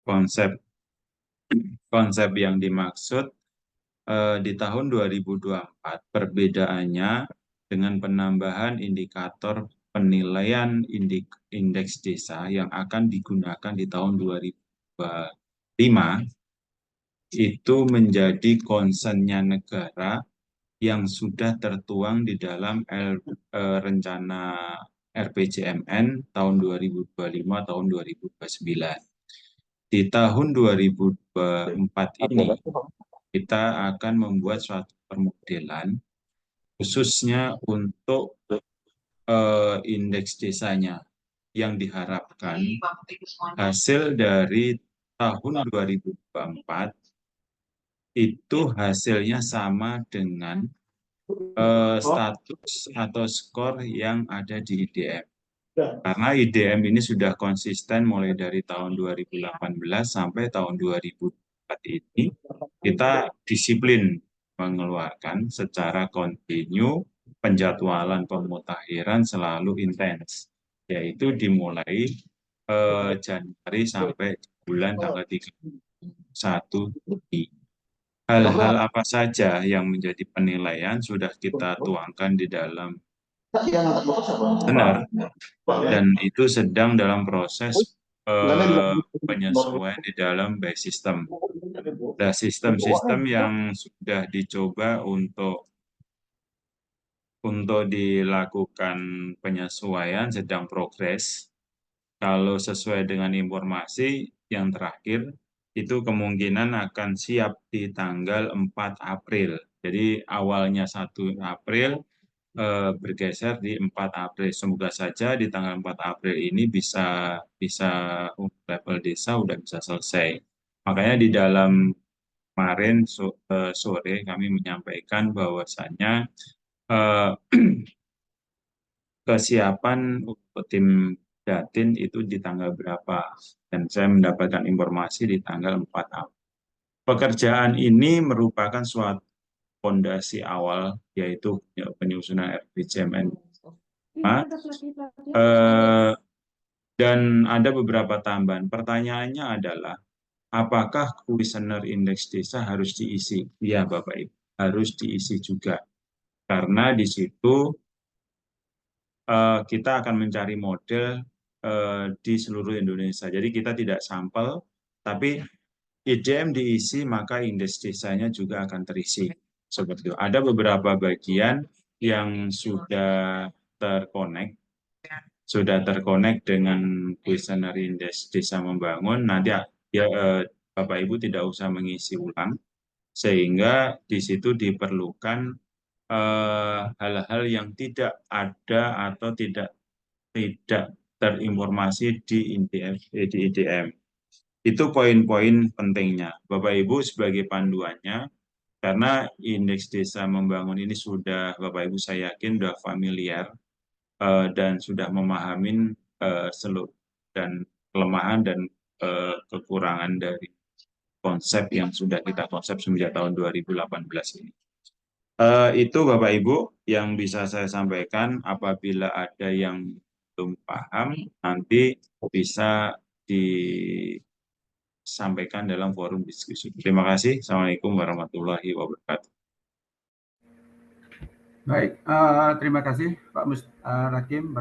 konsep konsep yang dimaksud di tahun 2024 perbedaannya dengan penambahan indikator penilaian indeks desa yang akan digunakan di tahun 2025 itu menjadi concern-nya negara yang sudah tertuang di dalam rencana RPJMN tahun 2025 tahun 2029. Di tahun 2024 ini kita akan membuat suatu permodelan khususnya untuk indeks desanya yang diharapkan hasil dari tahun 2024 itu hasilnya sama dengan status atau skor yang ada di IDM. Karena IDM ini sudah konsisten mulai dari tahun 2018 sampai tahun 2004 ini, kita disiplin mengeluarkan secara kontinu penjadwalan pemutakhiran selalu intens, yaitu dimulai Januari sampai bulan tanggal 31 Juni. Hal-hal apa saja yang menjadi penilaian sudah kita tuangkan di dalam benar, dan itu sedang dalam proses penyesuaian di dalam by system. Nah, sistem-sistem yang sudah dicoba untuk dilakukan penyesuaian sedang progres. Kalau sesuai dengan informasi yang terakhir, itu kemungkinan akan siap di tanggal 4 April. Jadi awalnya 1 April bergeser di 4 April. Semoga saja di tanggal 4 April ini bisa level desa udah bisa selesai. Makanya di dalam kemarin sore kami menyampaikan bahwasannya kesiapan untuk tim Datin itu di tanggal berapa, dan saya mendapatkan informasi di tanggal 4 April. Pekerjaan ini merupakan suatu fondasi awal, yaitu penyusunan RPJMN. Dan ada beberapa tambahan. Pertanyaannya adalah, apakah kuesioner indeks desa harus diisi? Iya, Bapak Ibu, harus diisi juga. Karena di situ kita akan mencari model di seluruh Indonesia. Jadi kita tidak sampel, tapi IDM diisi, maka indeks desanya juga akan terisi. Seperti itu. Ada beberapa bagian yang sudah terkonek dengan kuesioner indeks desa membangun. Nanti Bapak Ibu tidak usah mengisi ulang, sehingga di situ diperlukan hal-hal yang tidak ada atau tidak terinformasi di IDM. Itu poin-poin pentingnya. Bapak Ibu sebagai panduannya, karena indeks desa membangun ini sudah, Bapak Ibu saya yakin sudah familiar dan sudah memahami seluruh dan kelemahan dan kekurangan dari konsep yang sudah kita konsep semenjak tahun 2018 ini. Itu Bapak Ibu yang bisa saya sampaikan. Apabila ada yang belum paham, nanti bisa disampaikan dalam forum diskusi. Terima kasih. Assalamualaikum warahmatullahi wabarakatuh. Baik, terima kasih Pak Rakim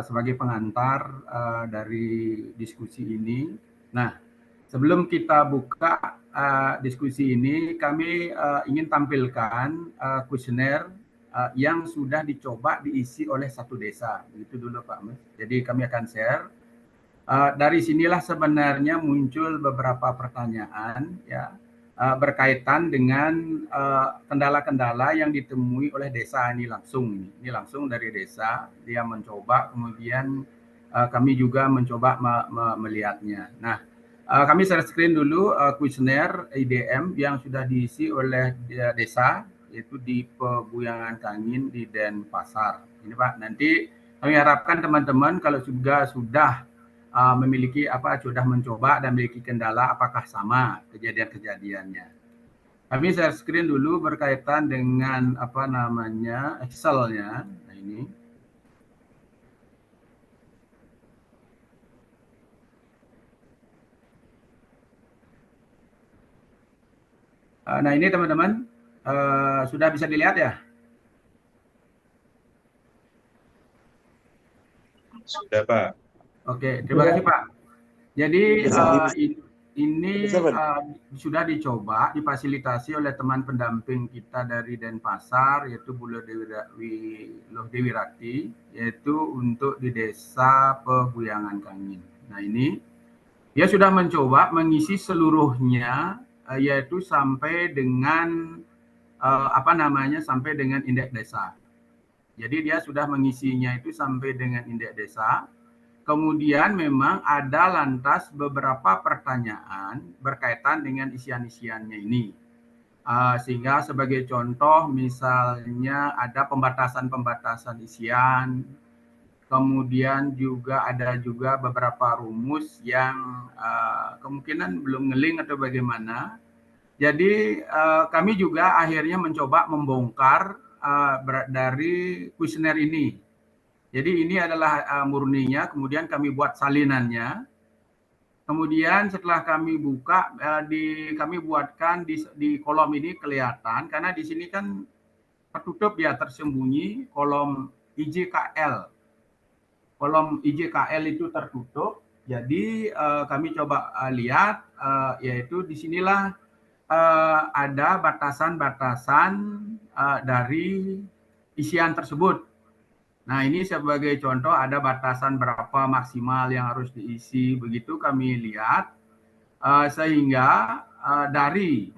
sebagai pengantar dari diskusi ini. Nah, sebelum kita buka diskusi ini, kami ingin tampilkan kuesioner yang sudah dicoba diisi oleh satu desa. Begitu dulu Pak Mus. Jadi kami akan share. Dari sinilah sebenarnya muncul beberapa pertanyaan ya berkaitan dengan kendala-kendala yang ditemui oleh desa ini langsung. Ini langsung dari desa, dia mencoba, kemudian kami juga mencoba melihatnya. Nah, kami share screen dulu kuesioner IDM yang sudah diisi oleh desa, yaitu di Pebuyangan Kangin di Denpasar. Ini Pak, nanti kami harapkan teman-teman kalau sudah memiliki sudah mencoba dan memiliki kendala, apakah sama kejadian-kejadiannya. Kami share screen dulu berkaitan dengan Excel-nya. Nah, ini. Nah ini teman-teman sudah bisa dilihat ya? Sudah, Pak. Oke, terima kasih Pak. Jadi ini sudah dicoba, difasilitasi oleh teman pendamping kita dari Denpasar, yaitu Bu Dewi Rati, yaitu untuk di Desa Pebuyangan Kangin. Nah ini dia sudah mencoba mengisi seluruhnya, yaitu sampai dengan sampai dengan indeks desa. Jadi dia sudah mengisinya itu sampai dengan indeks desa. Kemudian memang ada lantas beberapa pertanyaan berkaitan dengan isian-isiannya ini. Sehingga sebagai contoh misalnya ada pembatasan-pembatasan isian, kemudian juga ada juga beberapa rumus yang kemungkinan belum ngeling atau bagaimana. Jadi kami juga akhirnya mencoba membongkar dari kuesioner ini. Jadi ini adalah murninya, kemudian kami buat salinannya. Kemudian setelah kami buka, kami buatkan di kolom ini kelihatan, karena di sini kan tertutup ya, tersembunyi kolom IJKL. Kolom IJKL itu tertutup, jadi kami coba lihat, yaitu disinilah ada batasan-batasan dari isian tersebut. Nah ini sebagai contoh ada batasan berapa maksimal yang harus diisi, begitu kami lihat, sehingga dari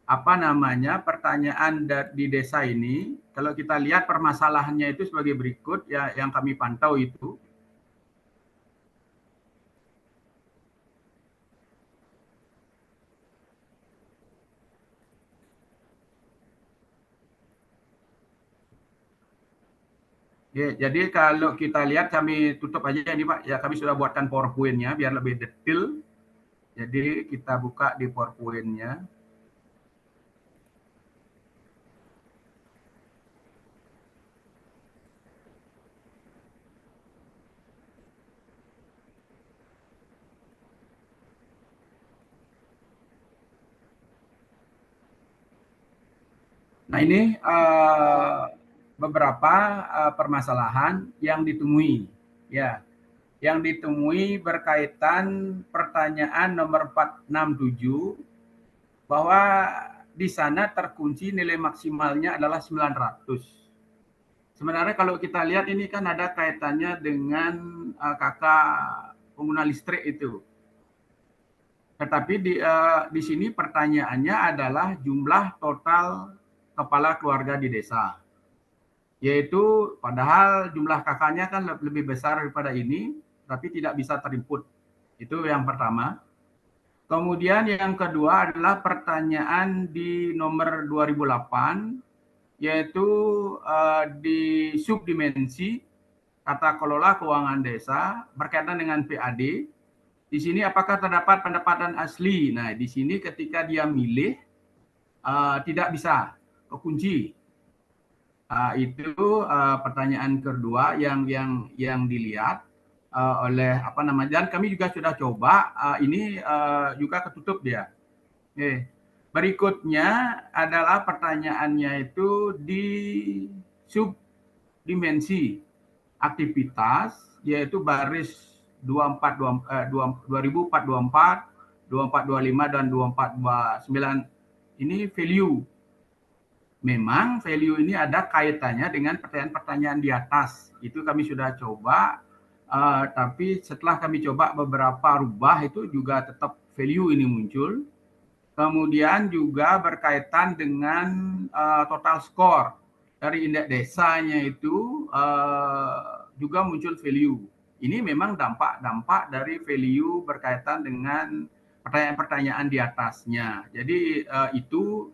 pertanyaan di desa ini, kalau kita lihat permasalahannya itu sebagai berikut ya, yang kami pantau itu. Ya, jadi kalau kita lihat, kami tutup aja ini Pak, ya kami sudah buatkan PowerPoint-nya biar lebih detail. Jadi kita buka di PowerPoint-nya. Nah ini beberapa permasalahan yang ditemui, ya, yang ditemui berkaitan pertanyaan nomor 467, bahwa di sana terkunci nilai maksimalnya adalah 900. Sebenarnya kalau kita lihat ini kan ada kaitannya dengan kakak pengguna listrik itu. Tetapi di sini pertanyaannya adalah jumlah total kepala keluarga di desa. Yaitu padahal jumlah kakaknya kan lebih besar daripada ini, tapi tidak bisa terinput. Itu yang pertama. Kemudian yang kedua adalah pertanyaan di nomor 2008, yaitu di subdimensi tata kelola keuangan desa berkaitan dengan PAD. Di sini apakah terdapat pendapatan asli? Nah, di sini ketika dia milih tidak bisa, kekunci. Itu pertanyaan kedua yang dilihat oleh dan kami juga sudah coba, ini juga ketutup dia. Berikutnya adalah pertanyaannya itu di subdimensi aktivitas, yaitu baris 2424, 2425 dan 2429. Ini value. Memang value ini ada kaitannya dengan pertanyaan-pertanyaan di atas. Itu kami sudah coba, tapi setelah kami coba beberapa rubah, itu juga tetap value ini muncul. Kemudian juga berkaitan dengan total skor dari indeks desanya itu juga muncul value. Ini memang dampak-dampak dari value berkaitan dengan pertanyaan-pertanyaan di atasnya. Jadi itu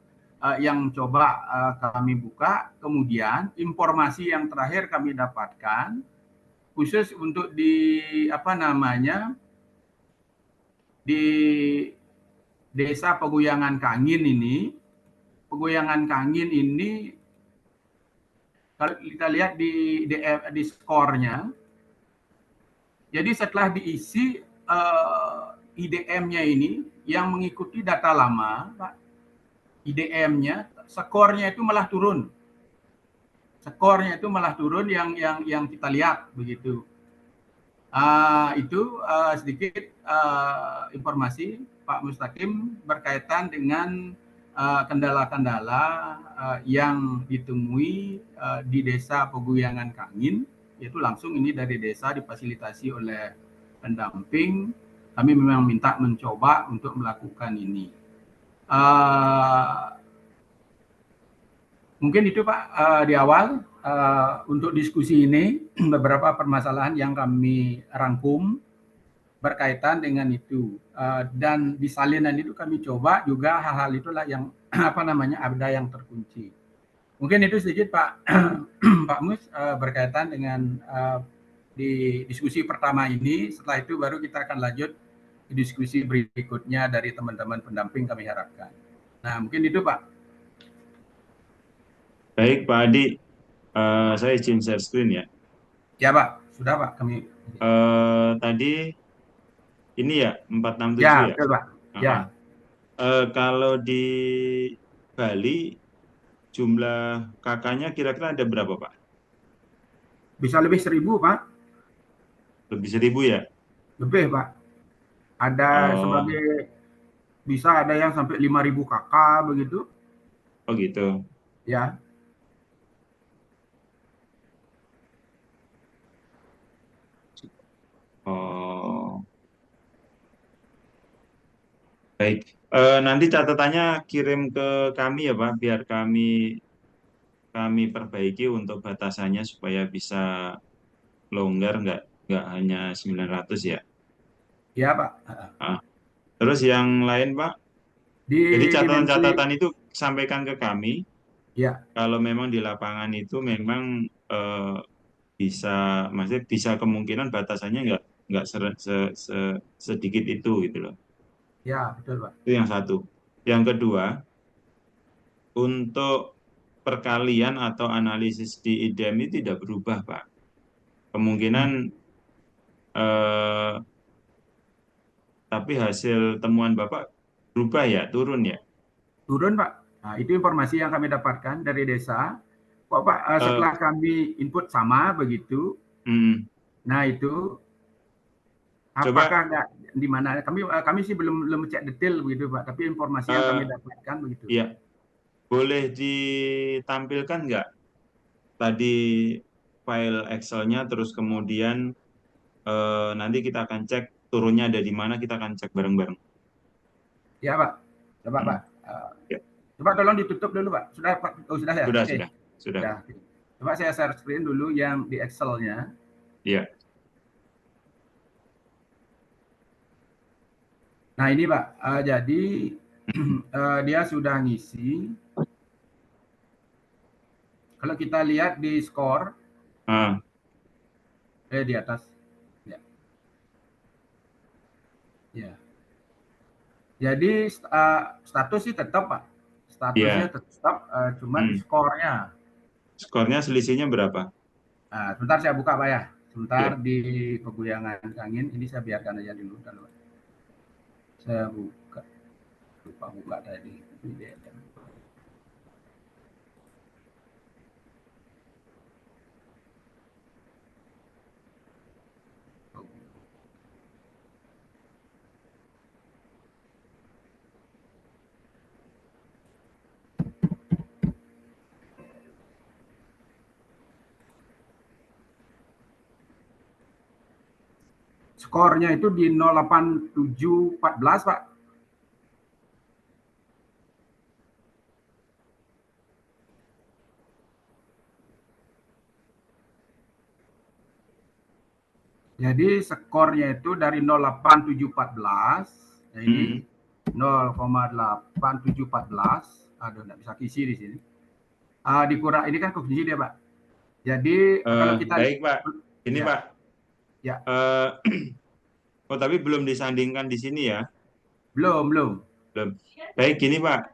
yang coba kami buka. Kemudian informasi yang terakhir kami dapatkan khusus untuk di di Desa Peguyangan Kangin ini. Peguyangan Kangin ini kalau kita lihat di skornya, jadi setelah diisi IDM-nya ini yang mengikuti data lama, Pak, IDM-nya, skornya itu malah turun. Skornya itu malah turun yang kita lihat begitu. Itu sedikit informasi Pak Mustaqim berkaitan dengan kendala-kendala yang ditemui di Desa Peguyangan Kangin, yaitu langsung ini dari desa difasilitasi oleh pendamping. Kami memang minta mencoba untuk melakukan ini. Mungkin itu Pak di awal untuk diskusi ini beberapa permasalahan yang kami rangkum berkaitan dengan itu, dan di salinan itu kami coba juga hal-hal itulah yang apa namanya ada yang terkunci. Mungkin itu sedikit Pak Pak Mus berkaitan dengan di diskusi pertama ini. Setelah itu baru kita akan lanjut di diskusi berikutnya dari teman-teman pendamping kami harapkan. Nah mungkin itu Pak. Baik Pak Adi, saya izin share screen ya. Ya Pak, sudah Pak kami. Tadi ini ya 467 Ya ya. betul Pak. Ya. Kalau di Bali jumlah kakaknya kira-kira ada berapa Pak? Bisa lebih 1.000 Pak. Lebih 1.000 ya? Lebih Pak. Ada Oh, sebagai bisa ada yang sampai 5.000 kakak begitu. oh gitu. Ya. Oh, baik. Nanti catatannya kirim ke kami ya Pak, biar kami perbaiki untuk batasannya supaya bisa longgar, nggak hanya 900 ya. Ya Pak. Ah, terus yang lain Pak, Di jadi dimensi catatan-catatan itu sampaikan ke kami. ya. Kalau memang di lapangan itu memang bisa, maksudnya bisa kemungkinan batasannya nggak sedikit itu gitu loh. Ya, betul Pak. Itu yang satu. Yang kedua, untuk perkalian atau analisis di IDM ini tidak berubah, Pak. Kemungkinan Hmm. eh, tapi hasil temuan Bapak berubah ya, turun ya. Turun Pak. Nah, itu informasi yang kami dapatkan dari desa. Kok Pak Eh, setelah kami input sama begitu. hmm, Nah, itu coba apakah nggak di mana kami sih belum cek detail begitu Pak, tapi informasi yang kami eh, dapatkan begitu. ya boleh ditampilkan nggak tadi file Excel-nya, terus kemudian nanti kita akan cek turunnya ada di mana, kita akan cek bareng-bareng. Ya Pak. Coba Hmm, Pak. ya. Coba tolong ditutup dulu Pak. Sudah Pak? Oh sudah ya? Sudah, Oke. sudah, Ya. Pak. Coba saya share screen dulu yang di Excel-nya. Iya. Nah ini Pak, jadi dia sudah ngisi. Kalau kita lihat di skor, Ah, di atas, ya, ya. Jadi status sih tetap Pak, statusnya iya. tetap, cuma di Hmm. skornya. Skornya selisihnya berapa? Nah, sebentar saya buka Pak ya, sebentar Iya. di Peguyangan Angin, ini saya biarkan aja dulu. Saya buka, lupa buka tadi. Skornya itu di 08714 Pak. Jadi skornya itu dari 08714, nah Hmm. ini 0,8714, aduh nggak bisa kisi di sini. Dikurang ini kan koefisien dia Pak. Jadi kalau kita Baik, Pak. Ini, ya Pak. ya Eh, oh, tapi belum disandingkan di sini ya. belum. Belum. Baik, gini, Pak.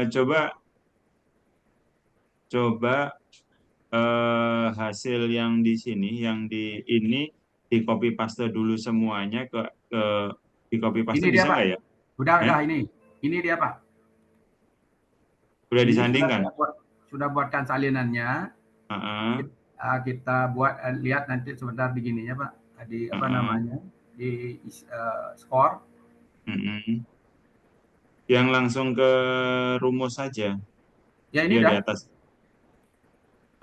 Coba coba hasil yang di sini, yang di ini di copy paste dulu semuanya ke di copy paste Ini dia bisa Pak. nggak ya? Udah Eh? ini dia Pak. Sudah Ini disandingkan. sudah buatkan salinannya. Heeh. Kita buat lihat nanti sebentar di gininya Pak. Di apa namanya? Di skor. Mm-mm. Yang langsung ke rumus saja. Ya ini Ya di dah. atas.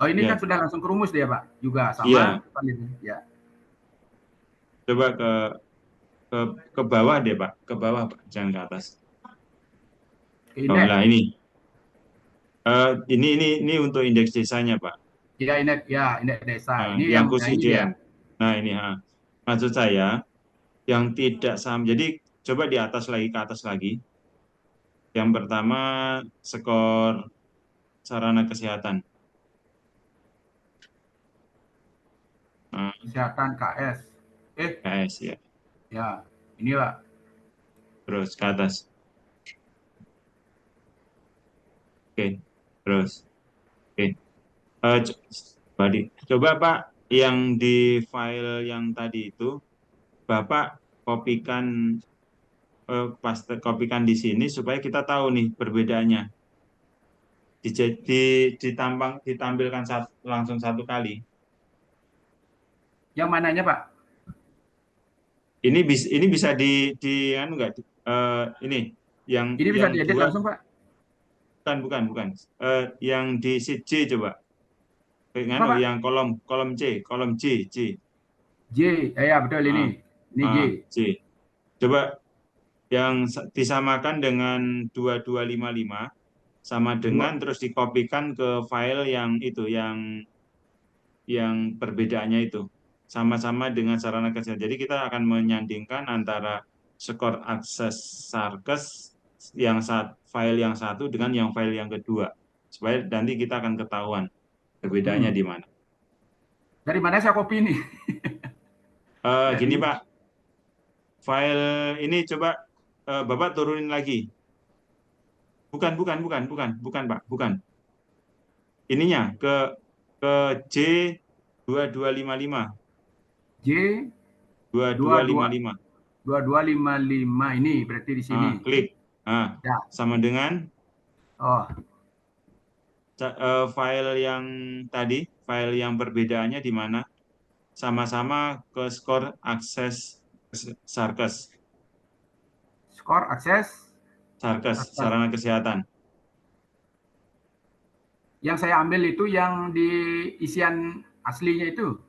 Oh ini kan Ya, sudah langsung ke rumus dia Pak. Juga iya. sama salinnya. Ya. Coba ke ke bawah deh Pak, ke bawah Pak, jangan ke atas. Ke Oh, indeks. lah ini untuk indeks desanya Pak. Ya indeks desa. Ini Yang yang ini ya. kusiden. Nah ini maksud saya yang tidak sama. Jadi coba di atas lagi ke atas lagi. Yang pertama skor sarana kesehatan. Nah, Kesehatan KS. KS ya. Ya. Ini Pak. Terus ke atas. Oke. Terus. Oke. Coba Pak yang di file yang tadi itu Bapak kopikan kopikan di sini supaya kita tahu nih perbedaannya. Ditampilkan langsung satu kali. Yang mananya Pak? Ini bisa di anu enggak ini Ini bisa yang diedit dua langsung Pak? bukan. Yang di sheet J coba. Apa Nganu Pak? yang kolom kolom J. J. Ya betul ini. Ah, Ini J. J. Coba yang disamakan dengan 2255 sama dengan Dua. terus dikopikan ke file yang itu yang perbedaannya itu sama-sama dengan sarana kesehatan. Jadi kita akan menyandingkan antara skor akses Sarkes file yang satu dengan yang file yang kedua supaya nanti kita akan ketahuan perbedaannya Hmm. di mana. Dari mana saya copy ini? Gini Dari Pak, file ini coba Bapak turunin lagi. Bukan Pak, bukan. Ininya ke J 2255. J dua dua dua dua lima lima. 2255 ini berarti di sini. Klik. Ya. Sama dengan Oh, file yang tadi, file yang perbedaannya di mana? Sama-sama ke skor akses Sarkes, skor akses. sarana kesehatan. Yang saya ambil itu yang di isian aslinya itu.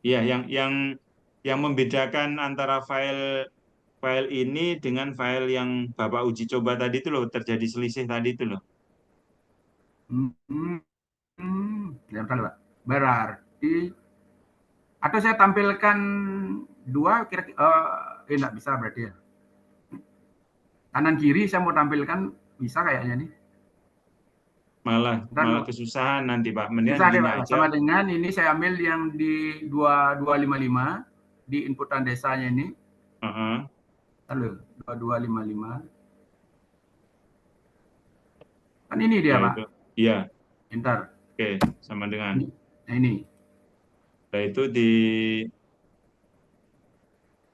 Iya, yang membedakan antara file file ini dengan file yang Bapak uji coba tadi itu loh, terjadi selisih tadi itu loh. Hmm, ya betul Pak. Berarti atau saya tampilkan dua kira-kira enggak bisa berarti ya. Kanan kiri saya mau tampilkan bisa kayaknya nih. Malah Ntar malah kesusahan nanti Pak. Mendingan susah deh gini Pak. aja. Sama dengan ini saya ambil yang di 2255 di inputan desanya ini. Heeh. Halo, 2255. Kan ini dia Ya Pak. itu. Iya, Ntar. oke, sama dengan. Nah ini. Nah itu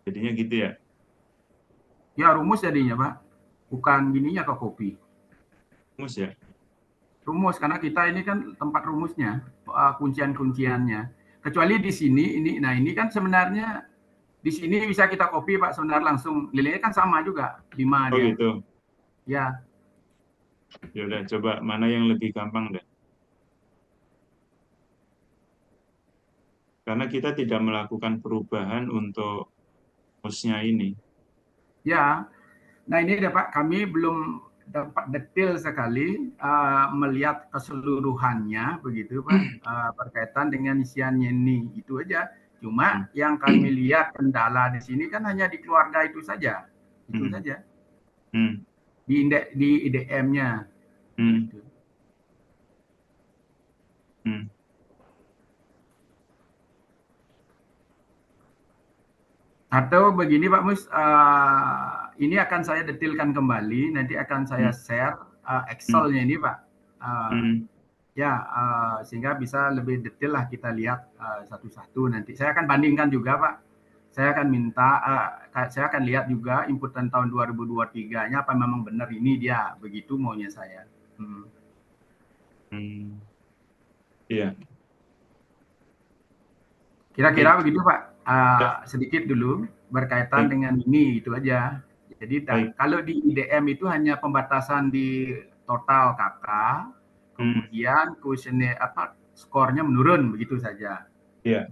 jadinya gitu ya. Ya rumus jadinya Pak. Bukan gininya ke kopi. Mus ya. Rumus karena kita ini kan tempat rumusnya, kuncian-kunciannya. Kecuali di sini ini, nah ini kan sebenarnya di sini bisa kita copy Pak sebenarnya langsung nilainya kan sama juga 5 Oh dia. gitu. Ya, Ya udah coba mana yang lebih gampang deh. Karena kita tidak melakukan perubahan untuk hostnya ini. ya. Nah ini ya Pak, kami belum dapat detail sekali melihat keseluruhannya begitu Pak berkaitan dengan isiannya ini itu aja. Hmm. Cuma yang kami lihat kendala di sini kan hanya di keluarga itu saja, itu Hmm. saja Hmm. di indeks di IDM-nya. Hmm. Gitu. Hmm. Atau begini Pak Mus, ini akan saya detailkan kembali, nanti akan saya Hmm. share Hmm. Excel-nya ini Pak. Hmm. Ya, sehingga bisa lebih detail lah kita lihat satu-satu nanti. Saya akan bandingkan juga Pak. Saya akan minta, saya akan lihat juga inputan tahun 2023-nya apa memang benar ini dia, begitu maunya saya. Hmm. Hmm, iya, Kira-kira baik, begitu Pak. ya, Sedikit dulu berkaitan baik, dengan ini itu aja. Jadi baik. kalau di IDM itu hanya pembatasan di total KK, Hmm, kemudian kuesioner apa skornya menurun begitu saja. iya,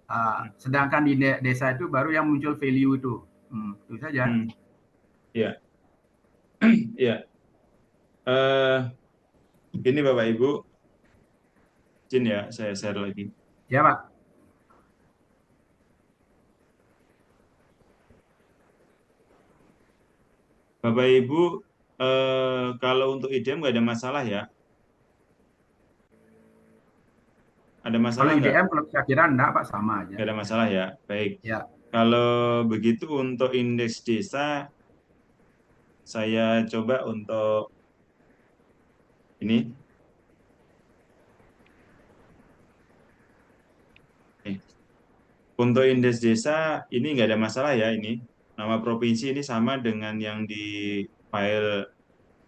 hmm, Sedangkan di desa itu baru yang muncul value itu. Itu saja. hmm, iya, iya. Ini Bapak Ibu, izin ya, saya share lagi. Ya Pak. Bapak Ibu, kalau untuk IDM nggak ada masalah ya? Ada Kalau masalah nggak? IDM kalau saya kira enggak Pak sama aja. Nggak ada masalah ya. Baik. Ya. Kalau begitu untuk indeks desa, saya coba untuk ini. Nih. Untuk indeks desa, ini nggak ada masalah ya ini. Nama provinsi ini sama dengan yang di file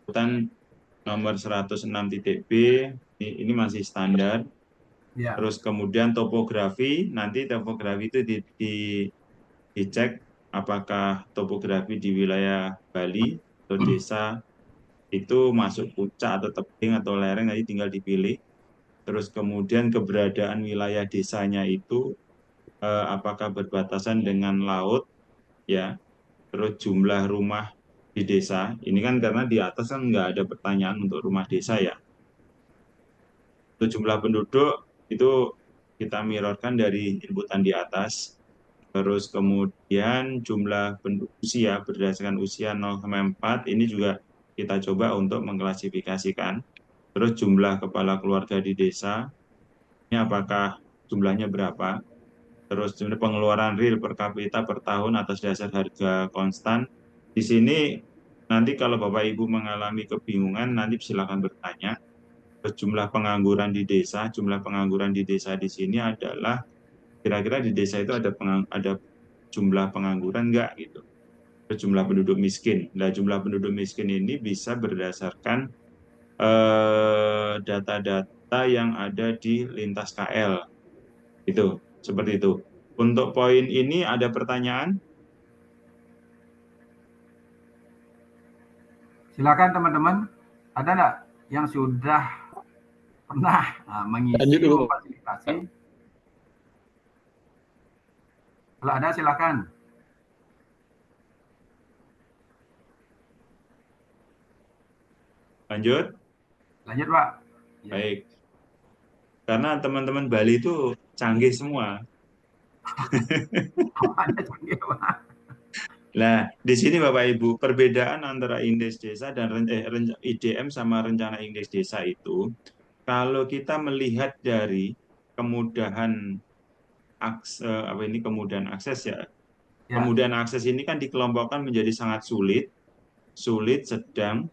hutan nomor 106.b. Ini masih standar. Ya. Terus kemudian topografi, nanti topografi itu dicek apakah topografi di wilayah Bali atau desa itu masuk puncak atau tebing atau lereng, nanti tinggal dipilih. Terus kemudian keberadaan wilayah desanya itu apakah berbatasan dengan laut, ya. Terus jumlah rumah di desa, ini kan karena di atas kan nggak ada pertanyaan untuk rumah desa ya. Untuk jumlah penduduk itu kita mirrorkan dari inputan di atas. Terus kemudian jumlah penduduk usia berdasarkan usia 0 sampai 4 ini juga kita coba untuk mengklasifikasikan. Terus jumlah kepala keluarga di desa, ini apakah jumlahnya berapa? Terus jumlah pengeluaran real per kapita per tahun atas dasar harga konstan. Di sini nanti kalau Bapak Ibu mengalami kebingungan, nanti silakan bertanya. Terus jumlah pengangguran di desa di sini adalah kira-kira di desa itu ada jumlah pengangguran enggak gitu. Terus jumlah penduduk miskin. Nah, jumlah penduduk miskin ini bisa berdasarkan data-data yang ada di lintas KL. Itu, seperti itu. Untuk poin ini ada pertanyaan? Silakan teman-teman. Ada enggak yang sudah pernah Lanjut mengisi dulu, memfasilitasi? Pak. Kalau ada silakan. Lanjut? Lanjut Pak. Ya. Baik. Karena teman-teman Bali itu canggih semua. Ada canggih Pak. Nah, di sini Bapak Ibu, perbedaan antara indeks desa dan IDM sama rencana indeks desa itu, kalau kita melihat dari kemudahan kemudahan akses ya. Ya. Kemudahan akses ini kan dikelompokkan menjadi sangat sulit, sulit, sedang,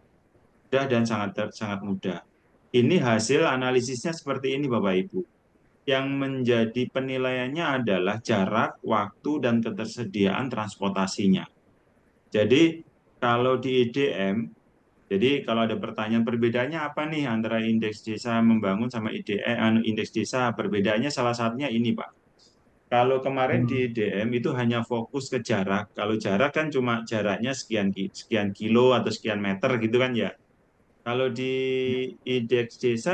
mudah dan sangat mudah. Ini hasil analisisnya seperti ini Bapak Ibu. Yang menjadi penilaiannya adalah jarak, waktu, dan ketersediaan transportasinya. Jadi kalau di IDM, jadi kalau ada pertanyaan perbedaannya apa nih antara indeks desa membangun sama indeks desa, perbedaannya salah satunya ini Pak. Kalau kemarin di IDM itu hanya fokus ke jarak. Kalau jarak kan cuma jaraknya sekian kilo atau sekian meter gitu kan ya. Kalau di indeks desa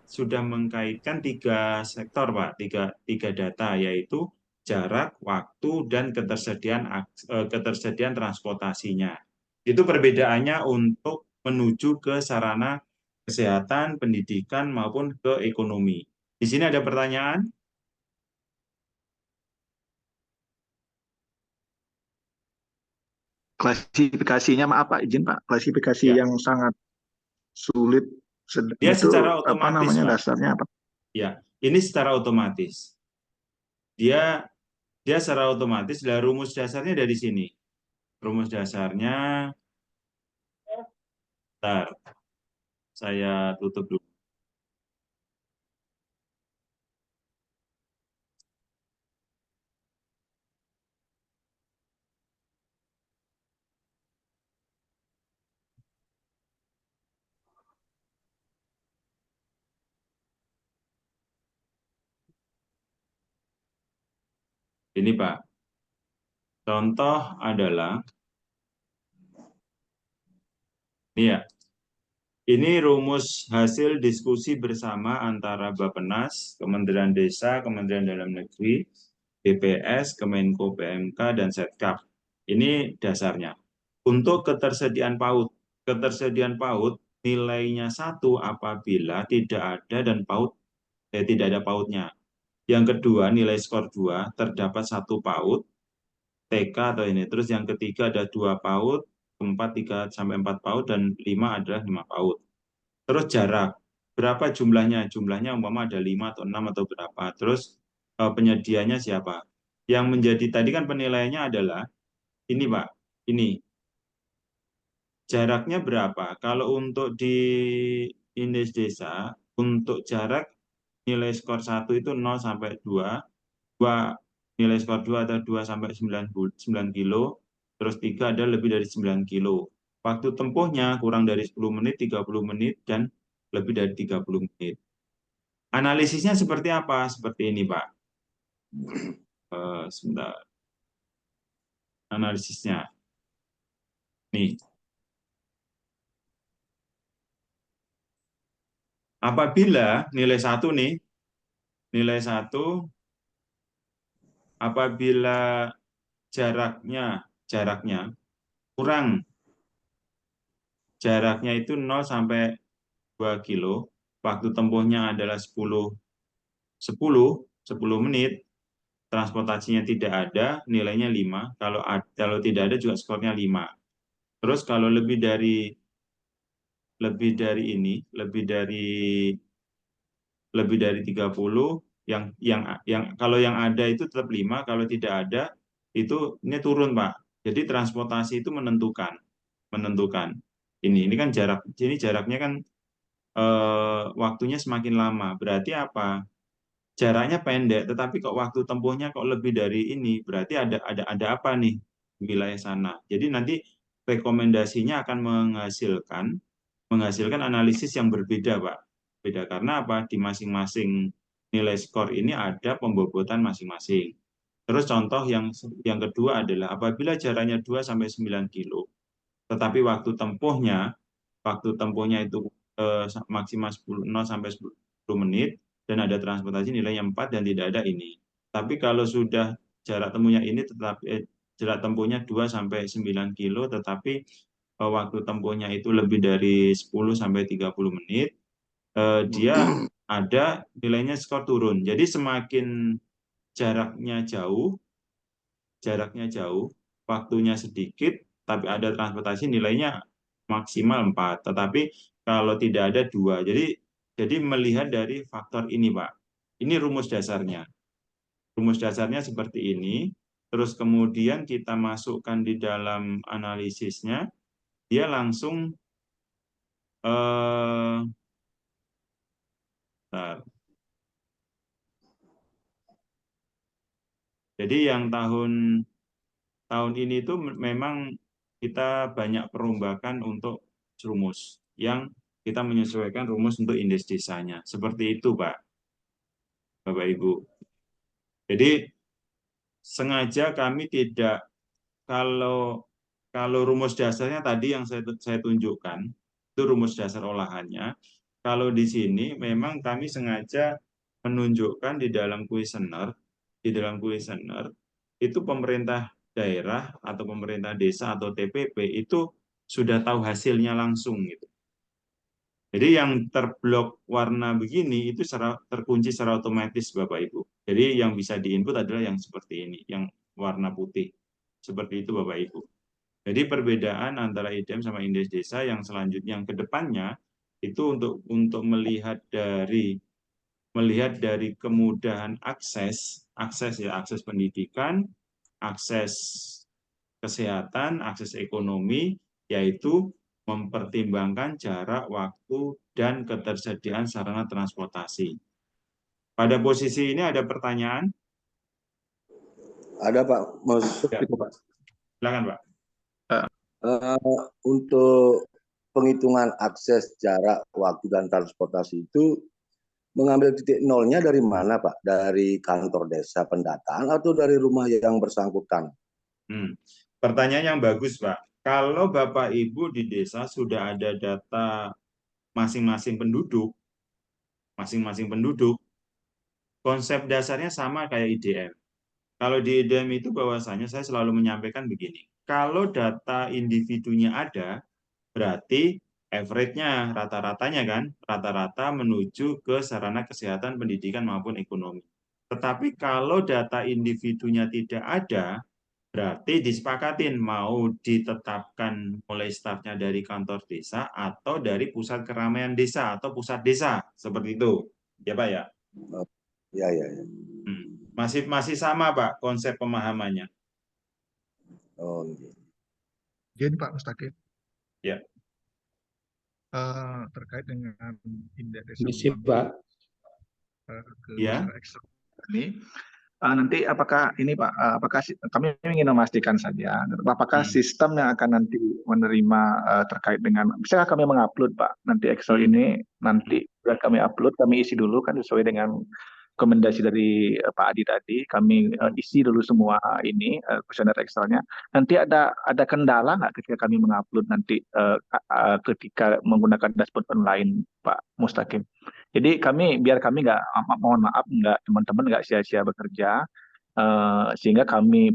sudah mengkaitkan tiga sektor Pak, tiga data yaitu jarak, waktu, dan ketersediaan transportasinya. Itu perbedaannya untuk menuju ke sarana kesehatan, pendidikan maupun ke ekonomi. Di sini ada pertanyaan? Klasifikasinya maaf Pak, izin Pak. Klasifikasi Ya, yang sangat sulit sedang dia itu secara apa otomatis namanya Pak. dasarnya apa? Ya, ini secara otomatis. Dia dia secara otomatis lah rumus dasarnya dari sini. Rumus dasarnya, bentar, saya tutup dulu. Ini Pak, contoh adalah, ini ya, ini rumus hasil diskusi bersama antara Bappenas, Kementerian Desa, Kementerian Dalam Negeri, BPS, Kemenko PMK, dan Setkap. Ini dasarnya. Untuk ketersediaan PAUD nilainya 1 apabila tidak ada dan tidak ada PAUD-nya. Yang kedua, nilai skor 2, terdapat 1 PAUD, TK atau ini. Terus yang ketiga ada 2 PAUD, 3 sampai 4 PAUD, dan 5 adalah 5 PAUD. Terus jarak, berapa jumlahnya? Jumlahnya umpama ada 5 atau 6 atau berapa. Terus penyedianya siapa? Yang menjadi tadi kan penilaiannya adalah ini Pak, ini. Jaraknya berapa? Kalau untuk di indeks desa, untuk jarak nilai skor 1 itu 0 sampai 2, 2 nilai skor 2 atau 2 sampai 9 kilo, terus 3 ada lebih dari 9 kilo. Waktu tempuhnya kurang dari 10 menit, 30 menit, dan lebih dari 30 menit. Analisisnya seperti apa? Seperti ini, Pak. Sebentar. Analisisnya. Nih. Apabila nilai 1 nih, nilai 1 apabila jaraknya kurang, jaraknya itu 0 sampai 2 kilo, waktu tempuhnya adalah 10 menit, transportasinya tidak ada, nilainya 5, kalau tidak ada juga skornya 5. Terus kalau lebih dari ini, lebih dari 30, kalau yang ada itu tetap 5, kalau tidak ada itu ini turun, Pak. Jadi transportasi itu menentukan. Ini kan jaraknya kan waktunya semakin lama. Berarti apa? Jaraknya pendek, tetapi kok waktu tempuhnya kok lebih dari ini, berarti ada apa nih di wilayah sana. Jadi nanti rekomendasinya akan menghasilkan analisis yang berbeda, Pak. Beda karena apa? Di masing-masing nilai skor ini ada pembobotan masing-masing. Terus contoh yang kedua adalah apabila jaraknya 2 sampai 9 kilo, tetapi waktu tempuhnya itu maksimal 0 sampai 10 menit, dan ada transportasi nilainya 4 dan tidak ada ini. Tapi kalau sudah jarak tempuhnya 2 sampai 9 kilo, tetapi waktu tempuhnya itu lebih dari 10 sampai 30 menit, dia ada nilainya skor turun. Jadi semakin jaraknya jauh, waktunya sedikit, tapi ada transportasi nilainya maksimal 4. Tetapi kalau tidak ada 2. Jadi melihat dari faktor ini, Pak. Ini rumus dasarnya. Rumus dasarnya seperti ini. Terus kemudian kita masukkan di dalam analisisnya, dia langsung jadi yang tahun ini itu memang kita banyak perombakan untuk rumus yang kita menyesuaikan rumus untuk indeks desanya. Seperti itu, Pak, Bapak Ibu. Jadi sengaja kami tidak, kalau rumus dasarnya tadi yang saya tunjukkan, itu rumus dasar olahannya. Kalau di sini memang kami sengaja menunjukkan di dalam kuesioner itu pemerintah daerah atau pemerintah desa atau TPP itu sudah tahu hasilnya langsung gitu. Jadi yang terblok warna begini itu terkunci secara otomatis, Bapak Ibu. Jadi yang bisa diinput adalah yang seperti ini, yang warna putih. Seperti itu, Bapak Ibu. Jadi perbedaan antara IDM sama indeks desa yang selanjutnya, yang kedepannya itu untuk melihat dari kemudahan akses pendidikan, akses kesehatan, akses ekonomi, yaitu mempertimbangkan jarak, waktu, dan ketersediaan sarana transportasi. Pada posisi ini ada pertanyaan? Ada, Pak. Silakan, Pak. Untuk penghitungan akses, jarak, waktu, dan transportasi itu mengambil titik nolnya dari mana, Pak? Dari kantor desa pendataan atau dari rumah yang bersangkutan? Pertanyaan yang bagus, Pak. Kalau Bapak Ibu di desa sudah ada data masing-masing penduduk, konsep dasarnya sama kayak IDM. Kalau di IDM itu bahwasanya saya selalu menyampaikan begini, kalau data individunya ada, berarti average-nya, rata-ratanya kan, rata-rata menuju ke sarana kesehatan, pendidikan maupun ekonomi. Tetapi kalau data individunya tidak ada, berarti disepakatin mau ditetapkan mulai startnya dari kantor desa atau dari pusat keramaian desa atau pusat desa, seperti itu. Ya Pak ya? Ya. Masih sama Pak konsep pemahamannya. Oh, iya. Izin Pak Mustaqim. Ya. Terkait dengan indeks desa Misi, Pak. ke Ya. Excel ini, nanti apakah ini Pak, kami ingin memastikan saja, apakah sistem yang akan nanti menerima terkait dengan, bisa kami mengupload Pak, nanti Excel ini nanti sudah kami upload, kami isi dulu kan sesuai dengan rekomendasi dari Pak Adi tadi, kami isi dulu semua ini kuesioner Excelnya. Nanti ada kendala nggak ketika kami mengupload nanti ketika menggunakan dashboard online, Pak Mustaqim? Jadi biar kami nggak, mohon maaf, teman-teman nggak sia-sia bekerja, sehingga kami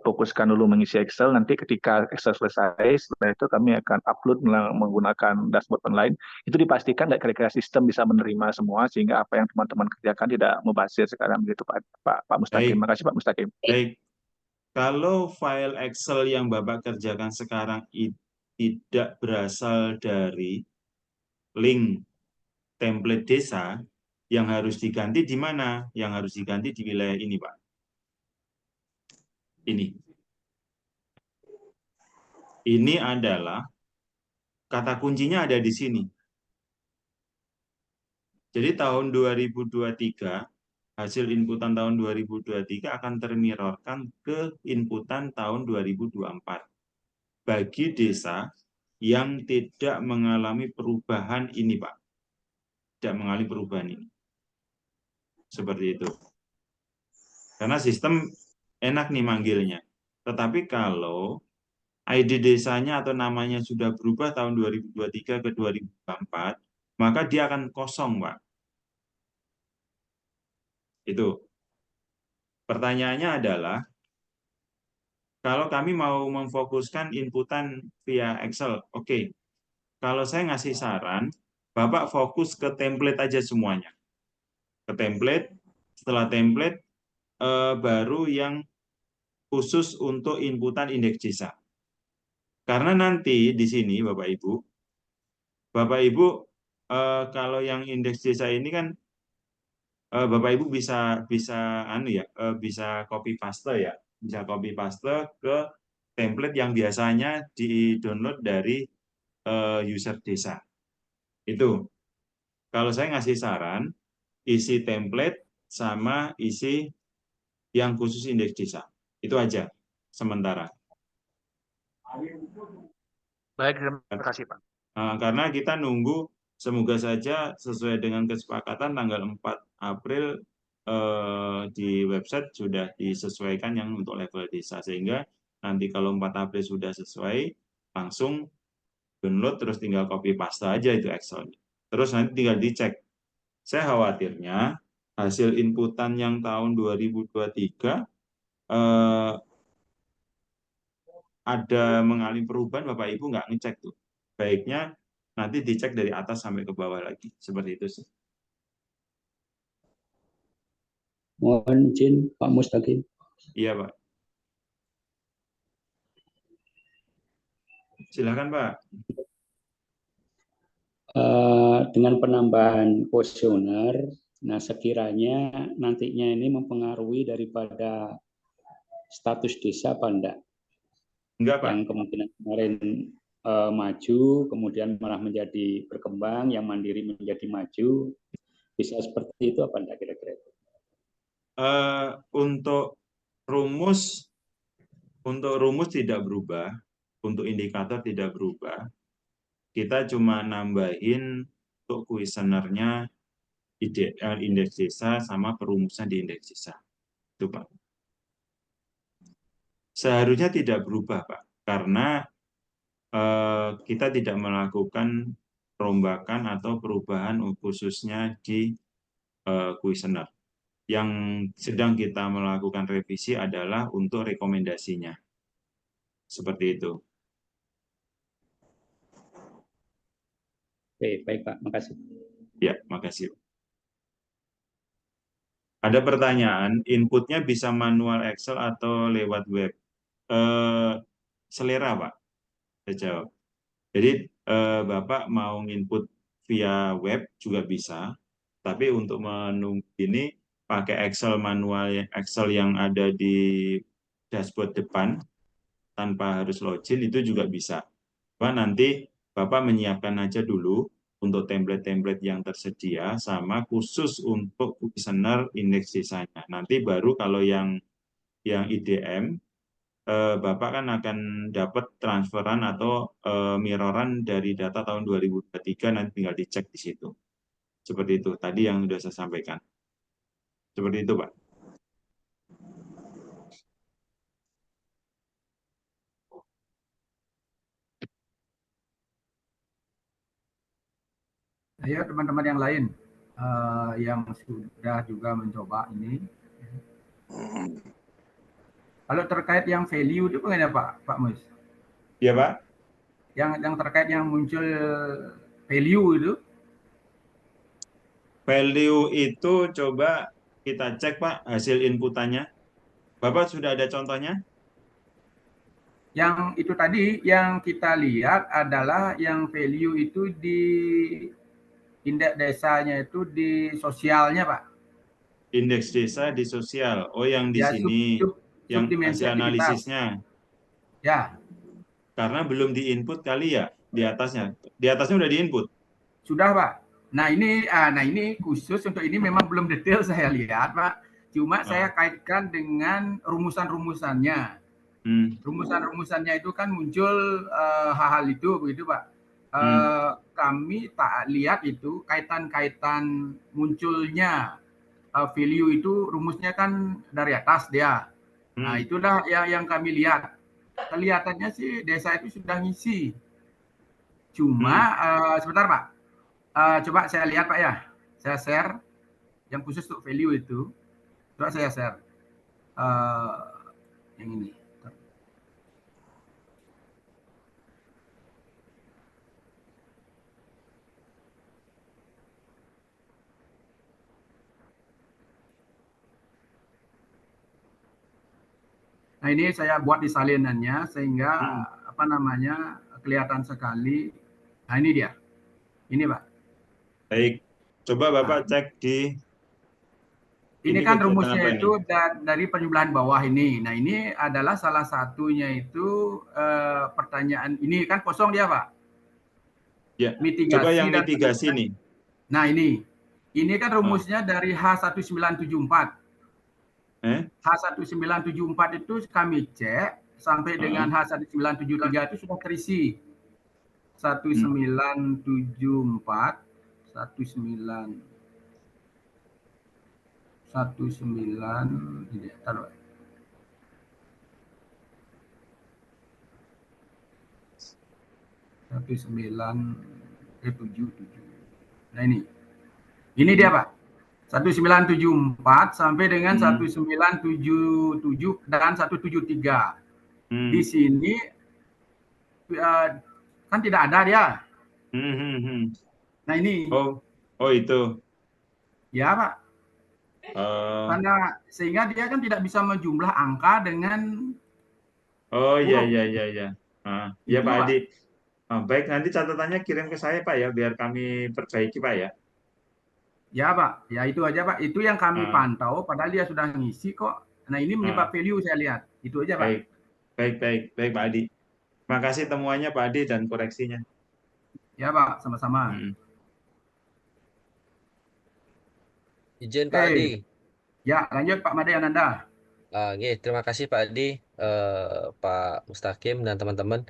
fokuskan dulu mengisi Excel. Nanti ketika Excel selesai, setelah itu kami akan upload menggunakan dashboard online. Itu dipastikan nggak kira-kira sistem bisa menerima semua, sehingga apa yang teman-teman kerjakan tidak mubazir sekarang gitu Pak Mustaqim. Terima kasih Pak Mustaqim. Baik. Kalau file Excel yang Bapak kerjakan sekarang tidak berasal dari link template desa, yang harus diganti di mana? Yang harus diganti di wilayah ini, Pak. Ini adalah kata kuncinya ada di sini. Jadi tahun 2023, hasil inputan tahun 2023 akan termirorkan ke inputan tahun 2024. Bagi desa yang tidak mengalami perubahan ini, Pak. Tidak mengalami perubahan ini. Seperti itu. Karena sistem enak nih manggilnya. Tetapi kalau ID desanya atau namanya sudah berubah tahun 2023 ke 2024, maka dia akan kosong, Pak. Itu. Pertanyaannya adalah, kalau kami mau memfokuskan inputan via Excel, oke. Kalau saya ngasih saran, Bapak fokus ke template aja semuanya. Ke template, setelah template, baru yang khusus untuk inputan indeks desa. Karena nanti di sini Bapak Ibu kalau yang indeks desa ini kan Bapak Ibu bisa copy paste ya, bisa copy paste ke template yang biasanya di-download dari user desa. Itu. Kalau saya ngasih saran, isi template sama isi yang khusus indeks desa. Itu aja sementara. Baik, terima kasih Pak. Karena kita nunggu, semoga saja sesuai dengan kesepakatan tanggal 4 April di website sudah disesuaikan yang untuk level desa, sehingga nanti kalau 4 April sudah sesuai, langsung download, terus tinggal copy paste aja itu Excel. Terus nanti tinggal dicek. Saya khawatirnya hasil inputan yang tahun 2023 ada mengalami perubahan, Bapak Ibu nggak ngecek tuh. Baiknya nanti dicek dari atas sampai ke bawah lagi. Seperti itu sih. Mohon izin Pak Mustaqim. Iya, Pak. Silakan, Pak. Dengan penambahan kuesioner, nah sekiranya nantinya ini mempengaruhi daripada status desa apa enggak? Enggak, Pak. Yang kemungkinan kemarin maju, kemudian malah menjadi berkembang, yang mandiri menjadi maju, bisa seperti itu apa enggak kira-kira? Untuk rumus tidak berubah, untuk indikator tidak berubah. Kita cuma nambahin untuk kuesionernya indeks desa sama perumusan di indeks desa. Itu Pak. Seharusnya tidak berubah Pak, karena kita tidak melakukan perombakan atau perubahan khususnya di kuesioner. Yang sedang kita melakukan revisi adalah untuk rekomendasinya. Seperti itu. Oke, baik Pak, makasih. Ya, makasih. Ada pertanyaan, inputnya bisa manual Excel atau lewat web? Selera Pak, saya jawab. Jadi Bapak mau input via web juga bisa, tapi untuk menunggu ini pakai Excel manual Excel yang ada di dashboard depan tanpa harus login itu juga bisa. Nanti Bapak menyiapkan aja dulu untuk template-template yang tersedia sama khusus untuk kuesioner indeks desanya. Nanti baru kalau yang IDM Bapak kan akan dapat transferan atau mirroran dari data tahun 2023 nanti tinggal dicek di situ. Seperti itu tadi yang sudah saya sampaikan. Seperti itu, Pak. Ayo teman-teman yang lain yang sudah juga mencoba ini. Kalau terkait yang value itu bagaimana Pak Mus? Iya Pak. Yang terkait yang muncul value itu? Value itu coba kita cek Pak hasil inputannya. Bapak sudah ada contohnya? Yang itu tadi yang kita lihat adalah yang value itu di indeks desanya itu di sosialnya Pak. Indeks desa di sosial. Oh yang di Ya, sini, yang hasil analisisnya. Ya. Karena belum di-input kali ya di atasnya. Di atasnya udah di-input. Sudah Pak. Nah ini khusus untuk ini memang belum detail saya lihat Pak. Cuma saya kaitkan dengan rumusan-rumusannya. Rumusan-rumusannya itu kan muncul hal-hal itu begitu Pak. Kami tak lihat itu kaitan-kaitan munculnya value itu rumusnya kan dari atas dia. Nah itulah yang kami lihat. Kelihatannya sih desa itu sudah ngisi. Cuma sebentar Pak. Coba saya lihat Pak ya. Saya share yang khusus untuk value itu. Coba saya share. Yang ini. Nah ini saya buat di salinannya sehingga kelihatan sekali. Nah ini dia. Ini Pak. Baik. Coba Bapak cek di ini kan rumusnya itu dari penjumlahan bawah ini. Nah ini adalah salah satunya itu pertanyaan ini kan kosong dia Pak. Ya. Mitigasi coba yang mitigasi nih. Nah ini kan rumusnya dari H1974. H1974 itu kami cek sampai dengan H1973 itu sudah terisi. 1974 Nah ini dia Pak. 1974 sampai dengan 1977 dan 173. Di sini kan tidak ada dia. Nah ini. Oh itu. Ya Pak. Karena sehingga dia kan tidak bisa menjumlah angka dengan. Oh iya. Ya Pak Adi. Baik, nanti catatannya kirim ke saya Pak ya, biar kami perbaiki Pak ya. Ya Pak, ya itu aja Pak. Itu yang kami pantau, padahal dia sudah ngisi kok. Nah ini menyebab value saya lihat. Itu aja Pak. Baik Pak Adi. Terima kasih temuannya Pak Adi dan koreksinya. Ya Pak, sama-sama. Izin Pak Adi. Ya, lanjut Pak Made Ananda. Terima kasih Pak Adi, Pak Mustaqim dan teman-teman.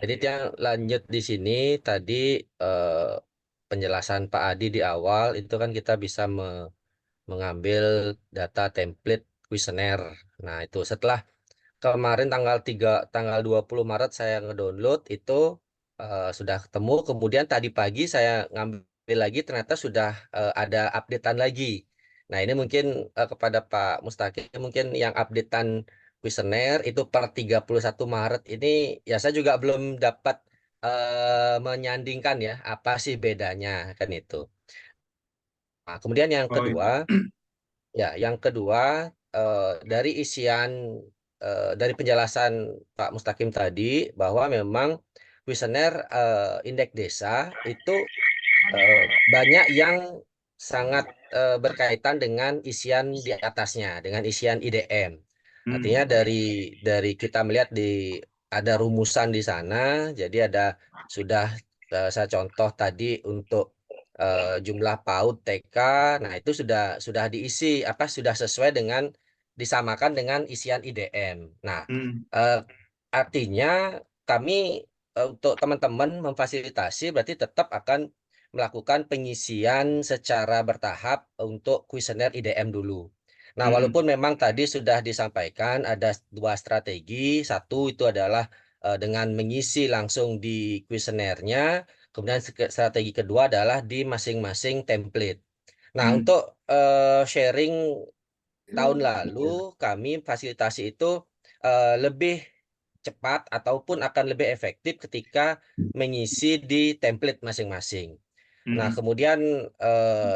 Jadi yang lanjut di sini tadi penjelasan Pak Adi di awal itu kan kita bisa mengambil data template kuesioner. Nah, itu setelah kemarin tanggal 20 Maret saya ngedownload itu sudah ketemu. Kemudian tadi pagi saya ngambil lagi ternyata sudah ada updatean lagi. Nah, ini mungkin kepada Pak Mustaqim mungkin yang updatean kuesioner itu per 31 Maret ini ya saya juga belum dapat menyandingkan ya apa sih bedanya kan itu. Nah, kemudian yang Oh, kedua ya, yang kedua dari isian dari penjelasan Pak Mustaqim tadi bahwa memang kuesioner indeks desa itu banyak yang sangat berkaitan dengan isian di atasnya, dengan isian IDM. Artinya dari kita melihat ada rumusan di sana, jadi ada sudah saya contoh tadi untuk jumlah PAUD TK, nah itu sudah diisi apa sudah sesuai dengan disamakan dengan isian IDM. Nah, eh, artinya kami untuk teman-teman memfasilitasi berarti tetap akan melakukan pengisian secara bertahap untuk kuesioner IDM dulu. Nah, walaupun memang tadi sudah disampaikan ada dua strategi, satu itu adalah dengan mengisi langsung di kuesionernya, kemudian strategi kedua adalah di masing-masing template. Nah, untuk sharing tahun lalu kami fasilitasi itu lebih cepat ataupun akan lebih efektif ketika mengisi di template masing-masing. Nah, kemudian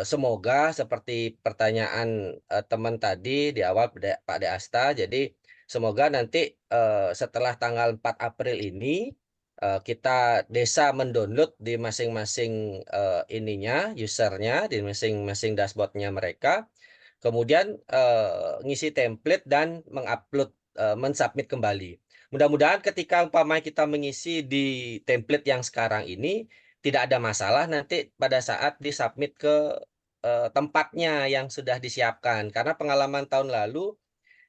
semoga seperti pertanyaan teman tadi di awal Pak De Asta, jadi semoga nanti setelah tanggal 4 April ini kita desa mendownload di masing-masing ininya, usernya, di masing-masing dashboardnya mereka, kemudian ngisi template dan mengupload, mensubmit kembali. Mudah-mudahan ketika umpamanya kita mengisi di template yang sekarang ini tidak ada masalah nanti pada saat disubmit ke tempatnya yang sudah disiapkan. Karena pengalaman tahun lalu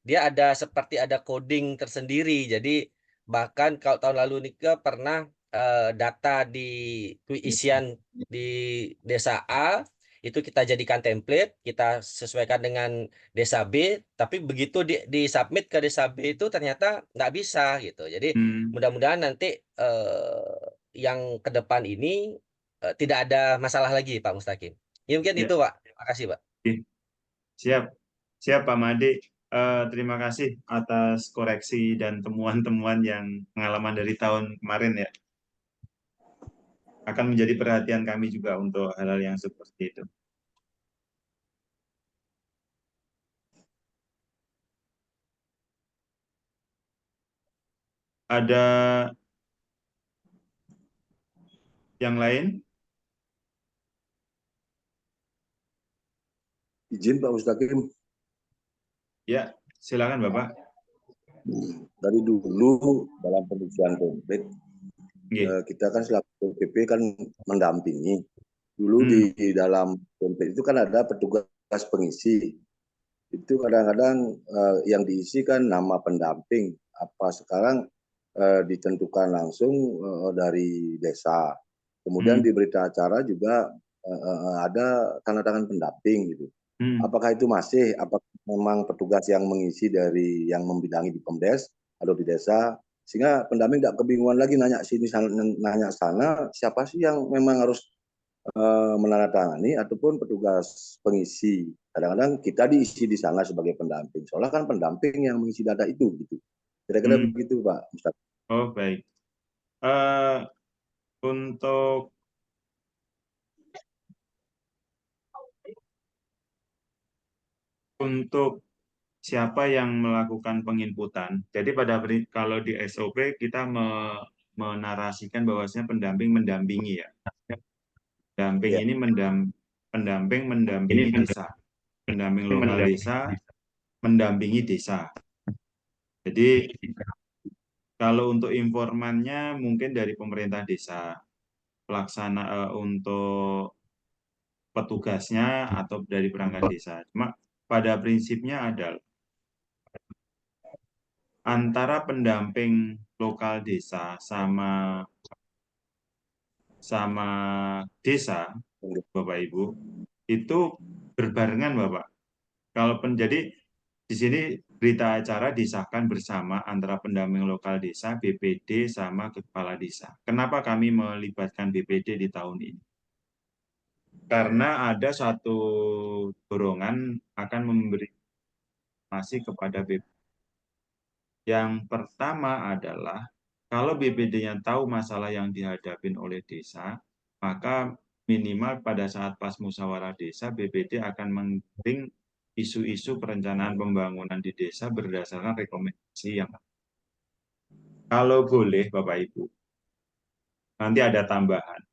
dia ada seperti ada coding tersendiri. Jadi bahkan kalau tahun lalu Nike pernah data di isian di desa A itu kita jadikan template, kita sesuaikan dengan desa B, tapi begitu di submit ke desa B itu ternyata nggak bisa gitu. Jadi mudah-mudahan nanti yang ke depan ini tidak ada masalah lagi Pak Mustaqim. Ya mungkin Ya. itu Pak. Terima kasih Pak. Siap, siap Pak Made. Terima kasih atas koreksi dan temuan-temuan yang pengalaman dari tahun kemarin ya. Akan menjadi perhatian kami juga untuk hal-hal yang seperti itu. Ada yang lain? Izin Pak Mustaqim, Ya, silakan Bapak. dari dulu dalam pengisian template Nggih. kita kan selaku PP kan mendampingi. Dulu di dalam template itu kan ada petugas pengisi. Itu kadang-kadang yang diisi kan nama pendamping. Apa sekarang ditentukan langsung dari desa. Kemudian di berita acara juga ada tanda tangan pendamping gitu. Apakah itu masih apakah memang petugas yang mengisi dari yang membidangi di Pemdes atau di desa, sehingga pendamping tidak kebingungan lagi nanya sini nanya sana, siapa sih yang memang harus menandatangani ataupun petugas pengisi. Kadang-kadang kita diisi di sana sebagai pendamping. Soalnya kan pendamping yang mengisi data itu gitu. Kira-kira begitu Pak Ustaz. Oh, baik. Untuk siapa yang melakukan penginputan. Jadi kalau di SOP kita menarasikan bahwasanya pendamping mendampingi ya. Pendamping ini pendamping mendampingi desa. Pendamping lokal desa mendampingi desa. Jadi kalau untuk informannya mungkin dari pemerintah desa, pelaksana untuk petugasnya atau dari perangkat desa. Cuma pada prinsipnya adalah antara pendamping lokal desa sama desa Bapak Ibu, itu berbarengan Bapak. Kalau jadi di sini berita acara disahkan bersama antara pendamping lokal desa, BPD, sama kepala desa. Kenapa kami melibatkan BPD di tahun ini? Karena ada satu dorongan akan memberi informasi kepada BPD. Yang pertama adalah, kalau BPD-nya tahu masalah yang dihadapin oleh desa, maka minimal pada saat pas musyawarah desa, BPD akan menggiring isu-isu perencanaan pembangunan di desa berdasarkan rekomendasi yang kalau boleh Bapak Ibu, nanti ada tambahan.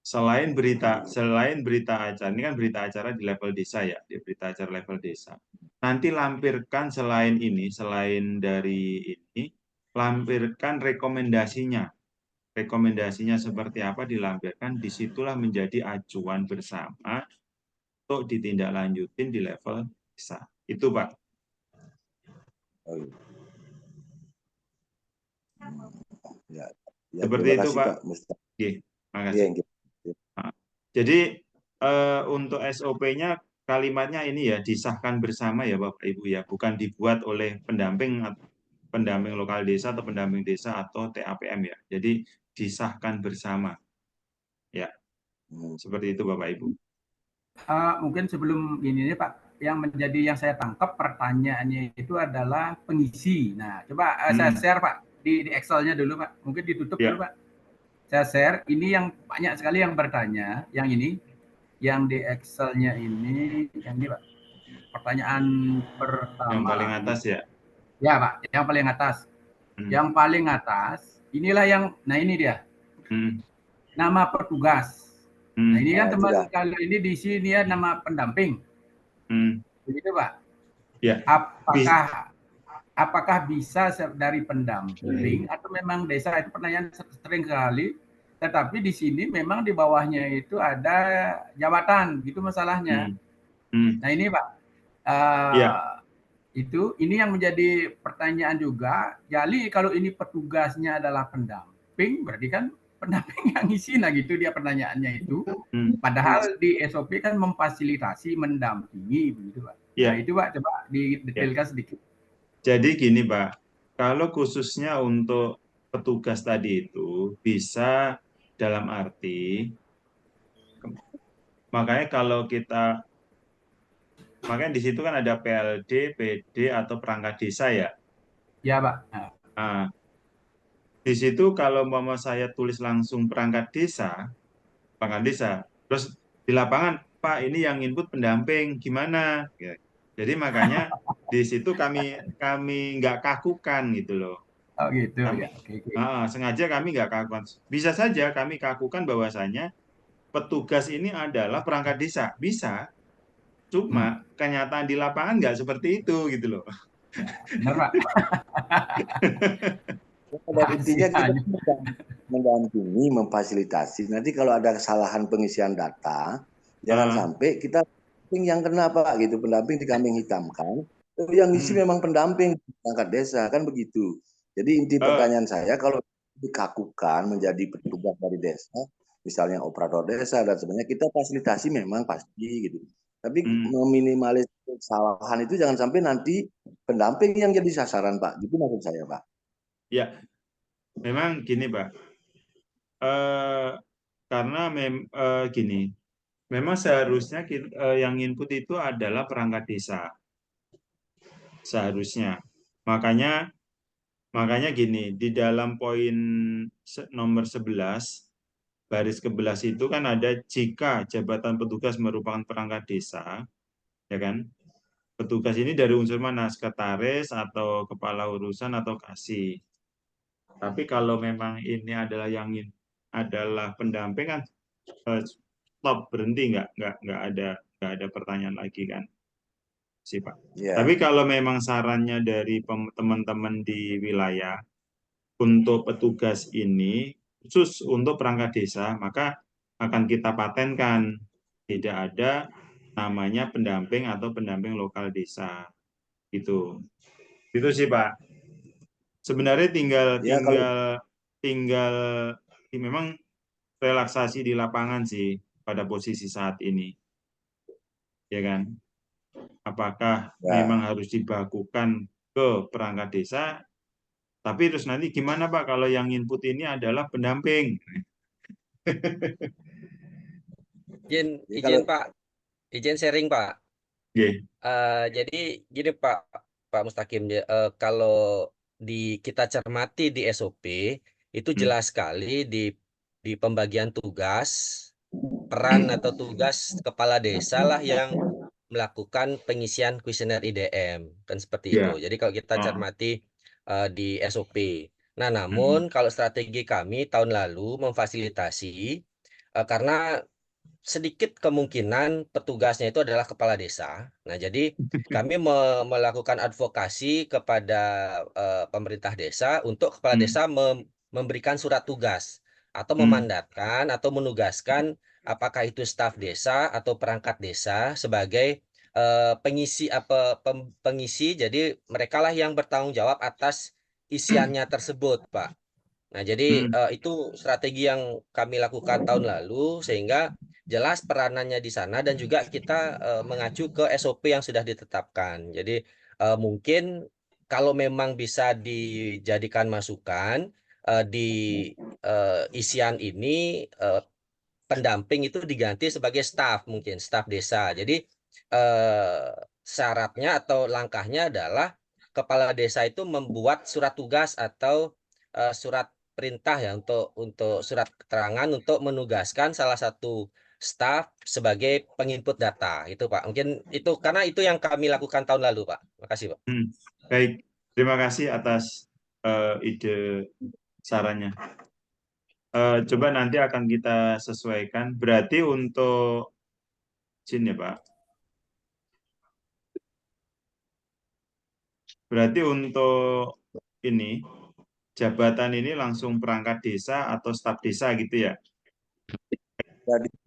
Selain berita acara, ini kan berita acara di level desa ya, di berita acara level desa. Nanti lampirkan selain ini, selain dari ini, lampirkan rekomendasinya. Rekomendasinya seperti apa dilampirkan, disitulah menjadi acuan bersama untuk ditindaklanjutin di level desa. Itu Pak. Oh, iya. Ya, ya, Seperti terima itu kasih Pak. Pak Mustafa. Oke, makasih. Iya, iya. Jadi untuk SOP-nya kalimatnya ini ya, disahkan bersama ya Bapak Ibu ya, bukan dibuat oleh pendamping lokal desa atau pendamping desa atau TAPM ya. Jadi disahkan bersama. Ya. Seperti itu Bapak Ibu. Mungkin sebelum ini Pak, yang saya tangkap pertanyaannya itu adalah pengisi. Nah, coba saya share Pak di Excel-nya dulu Pak. Mungkin ditutup dulu Pak. Saya share, ini yang banyak sekali yang bertanya, yang ini, yang di Excel-nya ini, yang ini Pak. Pertanyaan pertama. Yang paling atas ya? Ya Pak, yang paling atas. Yang paling atas, inilah yang, nah ini dia. Nama petugas. Nah ini kan teman kali ini di sini ya nama pendamping. Begitu Pak? Ya. Apakah bisa dari pendamping atau memang desa, itu pertanyaan sering sekali. Tetapi di sini memang di bawahnya itu ada jabatan, gitu masalahnya. Nah ini Pak, ini yang menjadi pertanyaan juga. Jadi kalau ini petugasnya adalah pendamping, berarti kan pendamping yang ngisi, nah gitu dia pertanyaannya itu. Padahal di SOP kan memfasilitasi, mendampingi, begitu Pak. Nah itu Pak, coba didetailkan sedikit. Jadi gini Pak, kalau khususnya untuk petugas tadi itu bisa dalam arti, makanya di situ kan ada PLD, PD atau perangkat desa ya. Ya Pak. Nah, di situ kalau mau saya tulis langsung perangkat desa, terus di lapangan Pak ini yang input pendamping gimana? Jadi makanya di situ kami nggak kakukan gitu loh. Oh gitu ya. Sengaja kami nggak kakukan. Bisa saja kami kakukan bahwasanya petugas ini adalah perangkat desa. Bisa. Cuma kenyataan di lapangan nggak seperti itu gitu loh. Benar Pak. Intinya kita mendampingi, memfasilitasi. Nanti kalau ada kesalahan pengisian data, jangan sampai kita yang kena Pak gitu, pendamping dikambing hitamkan. Yang ngisi memang pendamping perangkat desa kan begitu. Jadi inti pertanyaan saya, kalau dikakukan menjadi petugas dari desa, misalnya operator desa dan sebagainya, kita fasilitasi memang pasti gitu. Tapi meminimalis kesalahan itu jangan sampai nanti pendamping yang jadi sasaran Pak. Gitu maksud saya Pak. Ya, memang gini Pak. Karena gini, memang seharusnya yang input itu adalah perangkat desa. Seharusnya. Makanya gini, di dalam poin nomor 11, baris ke-11 itu kan ada jika jabatan petugas merupakan perangkat desa, ya kan? Petugas ini dari unsur mana? Sekretaris atau kepala urusan atau kasih. Tapi kalau memang ini adalah pendamping kan stop, berhenti, nggak ada pertanyaan lagi kan, sih Pak. Tapi kalau memang sarannya dari teman-teman di wilayah untuk petugas ini khusus untuk perangkat desa, maka akan kita patenkan tidak ada namanya pendamping atau pendamping lokal desa, gitu. Itu sih Pak. Sebenarnya tinggal memang relaksasi di lapangan sih. pada posisi saat ini, ya kan? Apakah Ya. memang harus dibakukan ke perangkat desa? Tapi terus nanti gimana Pak kalau yang input ini adalah pendamping? Izin Pak, izin sharing Pak. Oke. Jadi gini Pak Mustaqim, kalau kita cermati di SOP itu jelas sekali di pembagian tugas, peran atau tugas kepala desa lah yang melakukan pengisian kuesioner IDM, kan seperti Ya. itu. Jadi kalau kita cermati di SOP. Nah, namun kalau strategi kami tahun lalu memfasilitasi karena sedikit kemungkinan petugasnya itu adalah kepala desa. Nah, jadi kami melakukan advokasi kepada pemerintah desa untuk kepala desa memberikan surat tugas atau memandatkan atau menugaskan apakah itu staf desa atau perangkat desa sebagai pengisi. Jadi merekalah yang bertanggung jawab atas isiannya tersebut, Pak. Nah, jadi itu strategi yang kami lakukan tahun lalu sehingga jelas peranannya di sana dan juga kita mengacu ke SOP yang sudah ditetapkan. Jadi mungkin kalau memang bisa dijadikan masukan di isian ini pendamping itu diganti sebagai staf, mungkin staf desa. Jadi syaratnya atau langkahnya adalah kepala desa itu membuat surat tugas atau surat perintah ya untuk surat keterangan untuk menugaskan salah satu staf sebagai penginput data itu Pak. Mungkin itu karena itu yang kami lakukan tahun lalu Pak. Makasih Pak. Baik, terima kasih atas ide sarannya. Coba nanti akan kita sesuaikan. Berarti untuk izin ya Pak. Berarti untuk ini jabatan ini langsung perangkat desa atau staf desa gitu ya?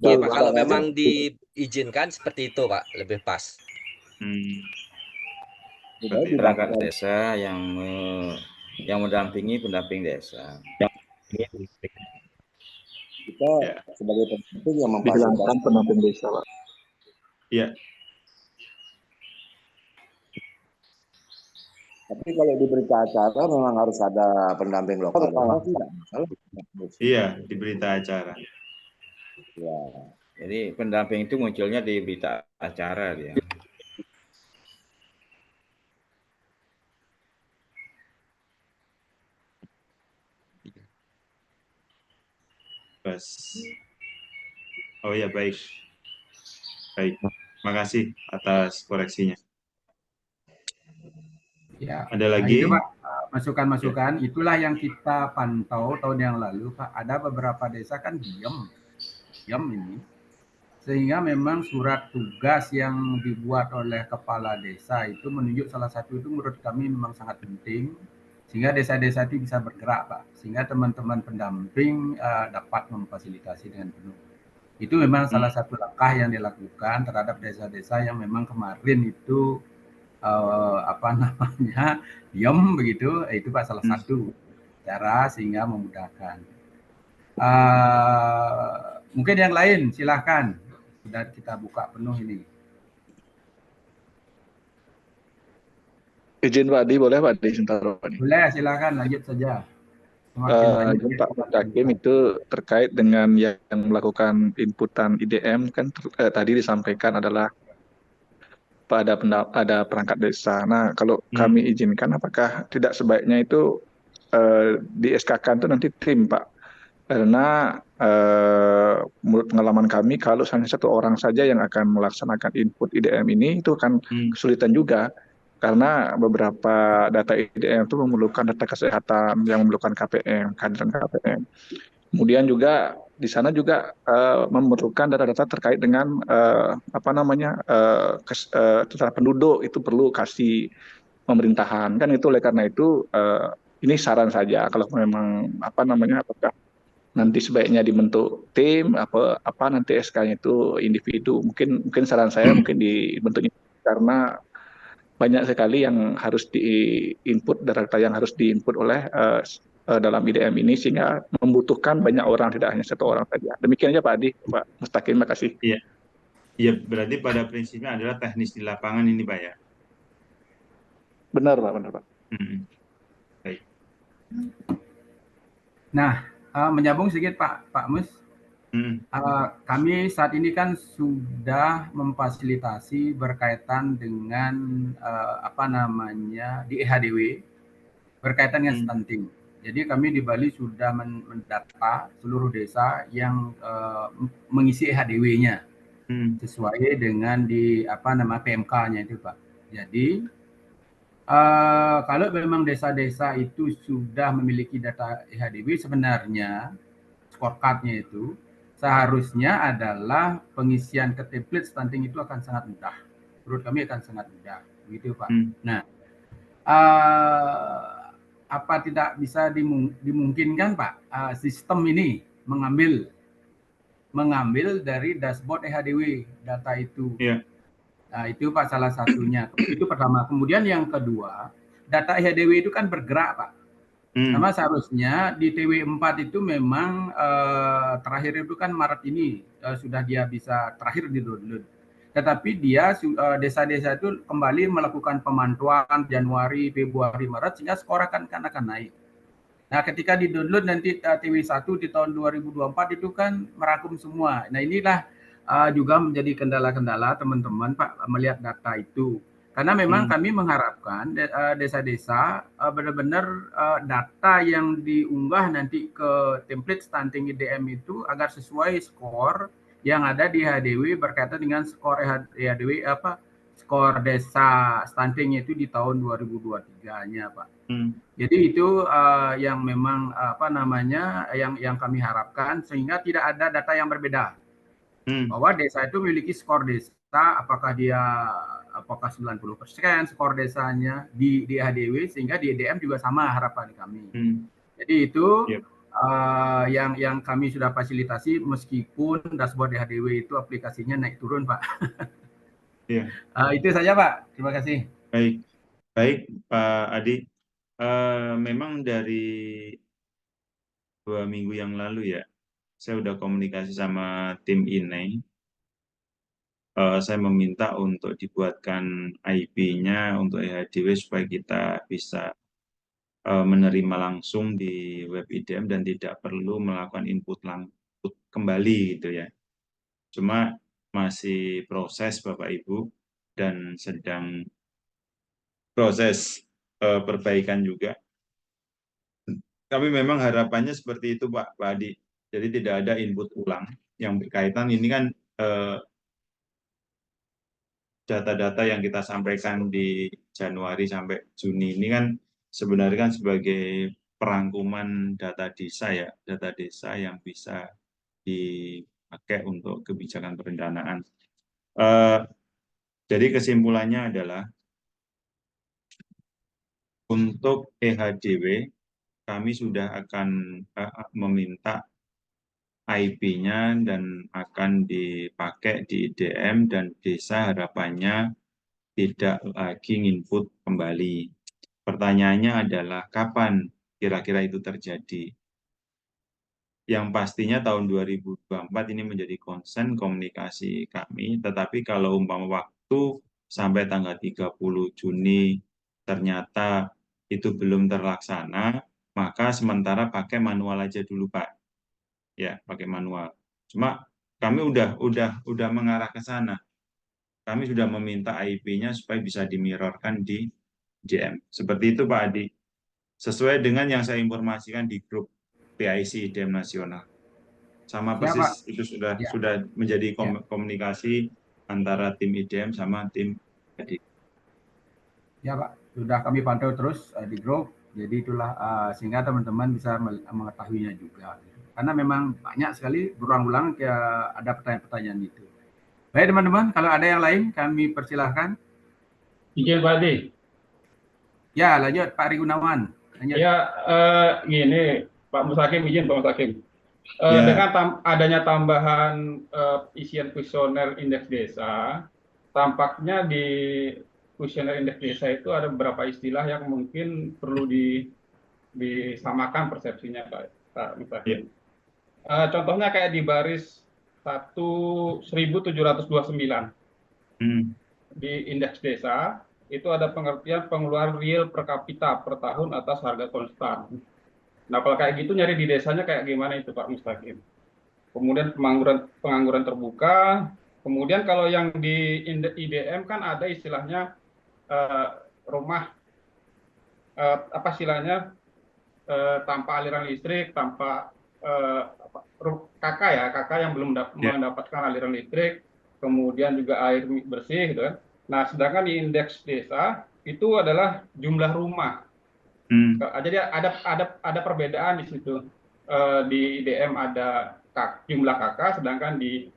Iya Pak, kalau memang diizinkan seperti itu Pak, lebih pas. Perangkat desa yang mendampingi pendamping desa. Kita sebagai pendamping yang memfasilitasi pendamping desa, Pak. Iya. Tapi kalau di berita acara memang harus ada pendamping lokal. Iya, di berita acara. Ya. Jadi pendamping itu munculnya di berita acara dia. Bas. Oh ya, baik. Baik. Makasih atas koreksinya. Ya. Ada lagi? Nah, itu Pak, masukan-masukan itulah yang kita pantau tahun yang lalu Pak. Ada beberapa desa kan diam ini. Sehingga memang surat tugas yang dibuat oleh kepala desa itu menunjuk salah satu itu menurut kami memang sangat penting. Sehingga desa-desa itu bisa bergerak Pak. Sehingga teman-teman pendamping dapat memfasilitasi dengan penuh. Itu memang salah satu langkah yang dilakukan terhadap desa-desa yang memang kemarin itu diam begitu, itu Pak salah satu cara sehingga memudahkan. Mungkin yang lain silahkan, sudah kita buka penuh ini. Izin Pak Di, boleh Pak Di sebentar Pak Di? Boleh, silahkan lanjut saja. Pak Mustaqim itu terkait dengan yang melakukan inputan IDM kan tadi disampaikan adalah ada perangkat desa. Nah, kalau kami izinkan, apakah tidak sebaiknya itu di SK-kan itu nanti tim, Pak? Karena menurut pengalaman kami, kalau hanya satu orang saja yang akan melaksanakan input IDM ini, itu akan kesulitan juga. Karena beberapa data IDM itu memerlukan data kesehatan, yang memerlukan KPM, kehadiran KPM. Kemudian juga di sana juga memerlukan data-data terkait dengan data penduduk itu perlu kasih pemerintahan kan itu. Oleh karena itu ini saran saja kalau memang apakah nanti sebaiknya dibentuk tim apa nanti SK-nya itu individu. Mungkin saran saya mungkin dibentuknya karena banyak sekali yang harus diinput, data yang harus diinput oleh dalam IDM ini sehingga membutuhkan banyak orang, tidak hanya satu orang saja. Demikian aja Pak Adi, Pak Mustaqim, terima kasih. Iya, iya, berarti pada prinsipnya adalah teknis di lapangan ini Pak ya. Benar Pak, benar Pak. Baik. Nah, menyambung sedikit Pak Mus. Kami saat ini kan sudah memfasilitasi berkaitan dengan di EHDW berkaitan dengan stunting. Jadi kami di Bali sudah mendata seluruh desa yang mengisi EHDW-nya sesuai dengan di PMK-nya itu Pak. Jadi kalau memang desa-desa itu sudah memiliki data EHDW, sebenarnya scorecard-nya itu seharusnya adalah pengisian ke template stunting itu akan sangat mudah. Menurut kami akan sangat mudah, begitu Pak. Nah, apa tidak bisa dimungkinkan Pak sistem ini mengambil dari dashboard EHDW data itu? Iya. Nah, itu Pak salah satunya. Itu pertama. Kemudian yang kedua, data EHDW itu kan bergerak Pak. Sama seharusnya di TW4 itu memang terakhir itu kan Maret ini sudah dia bisa terakhir di download. Tetapi dia desa-desa itu kembali melakukan pemantauan Januari, Februari, Maret sehingga skor akan naik. Nah, ketika di download nanti TW1 di tahun 2024 itu kan merangkum semua. Nah, inilah juga menjadi kendala-kendala teman-teman Pak melihat data itu. Karena memang kami mengharapkan desa-desa benar-benar data yang diunggah nanti ke template stunting IDM itu agar sesuai skor yang ada di EHDW berkaitan dengan skor EHDW skor desa stunting itu di tahun 2023-nya Pak. Jadi itu yang memang yang kami harapkan sehingga tidak ada data yang berbeda. Bahwa desa itu memiliki skor desa apakah 90% skor desanya di EHDW sehingga di EDM juga sama harapan kami. Jadi itu yang kami sudah fasilitasi meskipun dashboard EHDW itu aplikasinya naik turun Pak. Iya. Itu saja Pak. Terima kasih. Baik Pak Adi. Memang dari 2 minggu yang lalu ya, saya udah komunikasi sama tim INEI. Saya meminta untuk dibuatkan IP-nya untuk EHDW supaya kita bisa menerima langsung di web IDM dan tidak perlu melakukan input kembali gitu ya. Cuma masih proses Bapak Ibu dan sedang proses perbaikan juga. Tapi memang harapannya seperti itu Pak Adi. Jadi tidak ada input ulang yang berkaitan ini kan data-data yang kita sampaikan di Januari sampai Juni ini kan sebenarnya kan sebagai perangkuman data desa ya, data desa yang bisa dipakai untuk kebijakan perencanaan. Jadi kesimpulannya adalah untuk EHDW kami sudah akan meminta IP-nya dan akan dipakai di IDM dan desa harapannya tidak lagi input kembali. Pertanyaannya adalah kapan kira-kira itu terjadi? Yang pastinya tahun 2024 ini menjadi concern komunikasi kami, tetapi kalau umpama waktu sampai tanggal 30 Juni ternyata itu belum terlaksana, maka sementara pakai manual aja dulu Pak. Ya, pakai manual. Cuma kami udah mengarah ke sana. Kami sudah meminta IP-nya supaya bisa dimirrorkan di JM. Seperti itu Pak Adi. Sesuai dengan yang saya informasikan di grup PIC IDM nasional. Sama persis itu sudah menjadi komunikasi antara tim IDM sama tim Adi. Ya Pak, sudah kami pantau terus di grup. Jadi itulah sehingga teman-teman bisa mengetahuinya juga. Karena memang banyak sekali berulang-ulang ada pertanyaan-pertanyaan itu. Baik teman-teman, kalau ada yang lain kami persilahkan. Izin Pak Adi. Ya, lanjut Pak Rigunawan. Lanjut. Ya, gini Pak Mustaqim, izin Pak Mustaqim. Dengan adanya tambahan isian kuesioner indeks desa, tampaknya di kuesioner indeks desa itu ada beberapa istilah yang mungkin perlu disamakan persepsinya Pak Mustaqim. Contohnya kayak di baris 1729 di indeks desa itu ada pengertian pengeluaran real per kapita per tahun atas harga konstan. Nah kalau kayak gitu nyari di desanya kayak gimana itu Pak Mustaqim? Kemudian pengangguran terbuka. Kemudian kalau yang di IDM kan ada istilahnya rumah apa istilahnya tanpa aliran listrik, tanpa KK ya, KK yang belum mendapatkan aliran listrik, kemudian juga air bersih gitu kan. Nah, sedangkan di indeks desa itu adalah jumlah rumah. Jadi ada perbedaan di situ. Di IDM ada jumlah KK, sedangkan di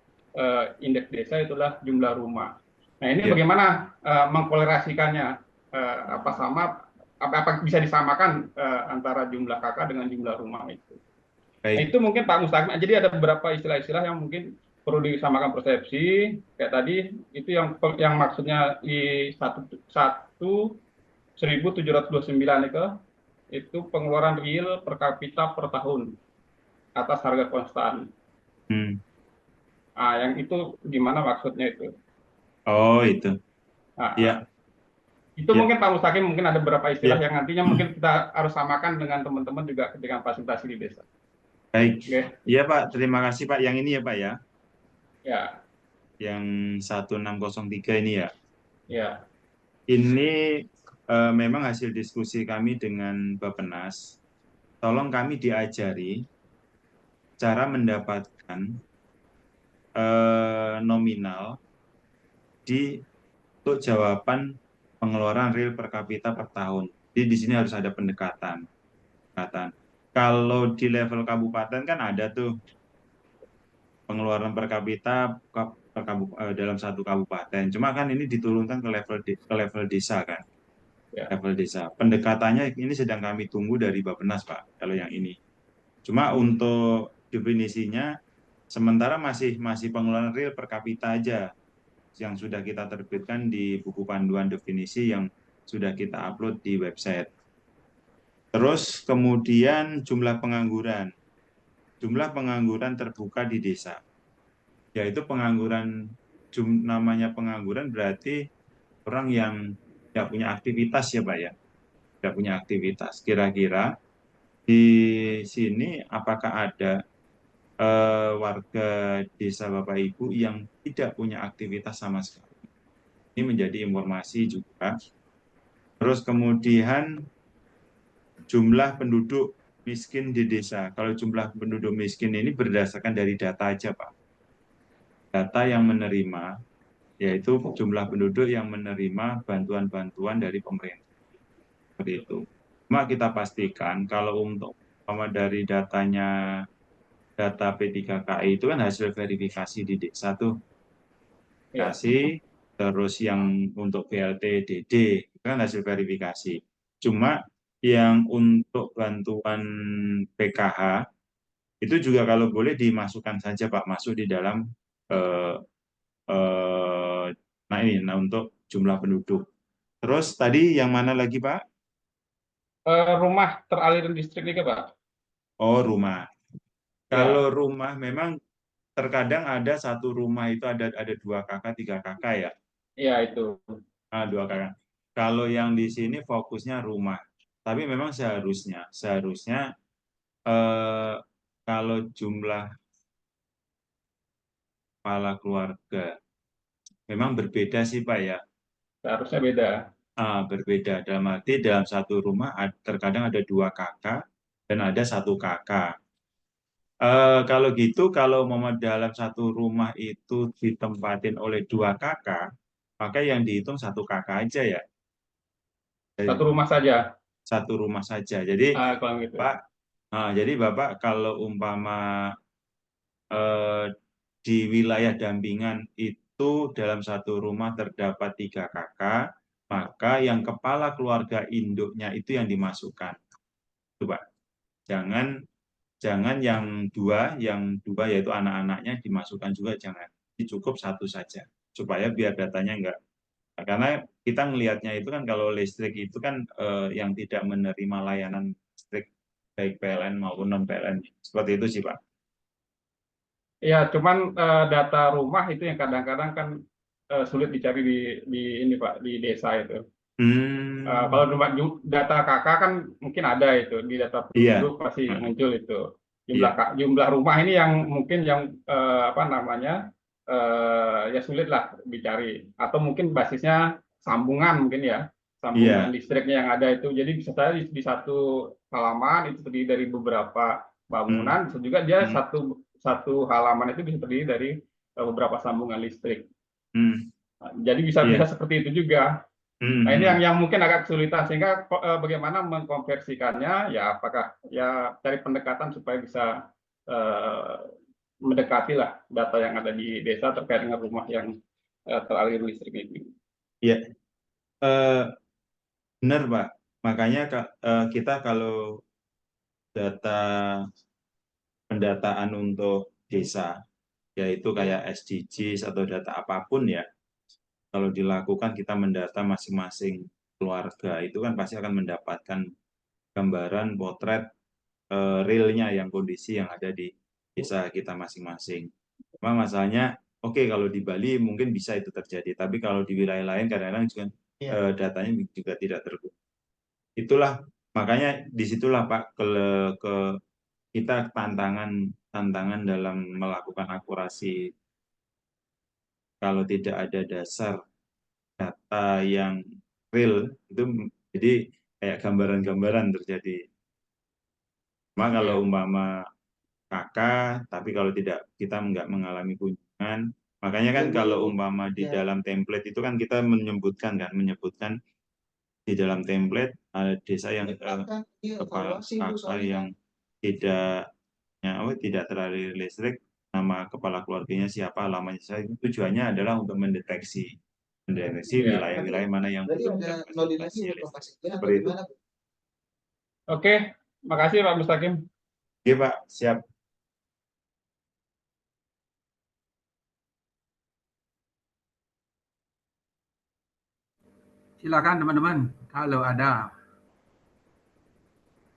indeks desa itulah jumlah rumah. Nah, ini bagaimana mengkolerasikannya? Apa bisa disamakan antara jumlah KK dengan jumlah rumah itu? Nah, itu mungkin Pak Mustaqim. Jadi ada beberapa istilah-istilah yang mungkin perlu disamakan persepsi. Kayak tadi itu yang maksudnya di 1729 itu pengeluaran real per kapita per tahun atas harga konstan. Yang itu gimana maksudnya itu? Oh itu. Iya. Itu mungkin Pak Mustaqim mungkin ada beberapa istilah yang nantinya mungkin kita harus samakan dengan teman-teman juga dengan fasilitasi di desa. Baik. Iya Pak, terima kasih Pak. Yang ini ya Pak ya. Ya. Yang 1603 ini ya. Ya. Ini memang hasil diskusi kami dengan Bappenas. Tolong kami diajari cara mendapatkan nominal untuk jawaban pengeluaran real per kapita per tahun. Jadi di sini harus ada pendekatan. Kalau di level kabupaten kan ada tuh pengeluaran per kapita dalam satu kabupaten. Cuma kan ini diturunkan ke level desa kan. Level desa. Pendekatannya ini sedang kami tunggu dari Bappenas Pak. Kalau yang ini. Cuma untuk definisinya sementara masih pengeluaran real per kapita aja yang sudah kita terbitkan di buku panduan definisi yang sudah kita upload di website. Terus kemudian jumlah pengangguran. Jumlah pengangguran terbuka di desa. Yaitu pengangguran, namanya pengangguran berarti orang yang tidak punya aktivitas ya Pak ya. Tidak punya aktivitas. Kira-kira di sini apakah ada warga desa Bapak Ibu yang tidak punya aktivitas sama sekali? Ini menjadi informasi juga. Terus kemudian jumlah penduduk miskin di desa. Kalau jumlah penduduk miskin ini berdasarkan dari data aja Pak. Data yang menerima, yaitu jumlah penduduk yang menerima bantuan-bantuan dari pemerintah. Seperti itu. Cuma kita pastikan kalau untuk dari data P3KI itu kan hasil verifikasi di desa tuh. Terus yang untuk BLT DD itu kan hasil verifikasi. Cuma yang untuk bantuan PKH itu juga kalau boleh dimasukkan saja Pak, masuk di dalam untuk jumlah penduduk. Terus tadi yang mana lagi Pak? Rumah teraliran listrik nih Pak. Oh rumah. Kalau rumah memang terkadang ada satu rumah itu ada 2 kakak, 3 kakak ya. Iya itu. 2 kakak. Kalau yang di sini fokusnya rumah. Tapi memang seharusnya kalau jumlah kepala keluarga memang berbeda sih Pak ya. Seharusnya beda. Berbeda dalam arti dalam satu rumah terkadang ada 2 kakak dan ada 1 kakak. Kalau gitu, kalau dalam satu rumah itu ditempatin oleh 2 kakak, maka yang dihitung 1 kakak aja ya. Satu rumah saja. Satu rumah saja. Jadi kalau gitu. Pak, jadi Bapak kalau umpama di wilayah dampingan itu dalam satu rumah terdapat 3 kakak, maka yang kepala keluarga induknya itu yang dimasukkan. Coba, jangan yang dua yaitu anak-anaknya dimasukkan juga, jangan. Cukup 1 saja, supaya biar datanya enggak. Karena kita ngelihatnya itu kan kalau listrik itu kan yang tidak menerima layanan listrik baik PLN maupun non PLN. Seperti itu sih Pak. Ya, cuman data rumah itu yang kadang-kadang kan sulit dicari di ini Pak, di desa itu. Kalau data KK kan mungkin ada itu di data Iya. penduduk pasti muncul itu. Jumlah rumah ini yang mungkin yang apa namanya ya sulit lah dicari, atau mungkin basisnya sambungan mungkin ya, sambungan listriknya yang ada itu. Jadi bisa saja di satu halaman itu terdiri dari beberapa bangunan, bisa juga dia satu halaman itu bisa terdiri dari beberapa sambungan listrik. Jadi bisa seperti itu juga. Nah, ini yang mungkin agak kesulitan, sehingga bagaimana mengkonversikannya, ya apakah ya cari pendekatan supaya bisa mendekati lah data yang ada di desa terkait dengan rumah yang teraliri listrik ini. Iya, benar Pak. Makanya kita kalau data pendataan untuk desa, yaitu kayak SDGs atau data apapun ya, kalau dilakukan kita mendata masing-masing keluarga, itu kan pasti akan mendapatkan gambaran potret realnya yang kondisi yang ada di desa kita masing-masing. Cuma masalahnya, oke, kalau di Bali mungkin bisa itu terjadi, tapi kalau di wilayah lain kadang-kadang juga datanya juga tidak terbuka. Itulah makanya disitulah Pak kita tantangan dalam melakukan akurasi. Kalau tidak ada dasar data yang real, itu jadi kayak gambaran-gambaran terjadi. Cuma kalau umpama KK, tapi kalau tidak kita nggak mengalami kunjungan, makanya kan kalau umpama di dalam template itu kan kita menyebutkan di dalam template desa yang kepala KK yang tidak teraliri listrik, nama kepala keluarganya siapa, alamatnya saya, tujuannya adalah untuk mendeteksi wilayah-wilayah mana yang belum terfasilitasi listrik. Seperti itu. Oke, makasih Pak Mustaqim. Oke Pak, siap. Silakan teman-teman, kalau ada.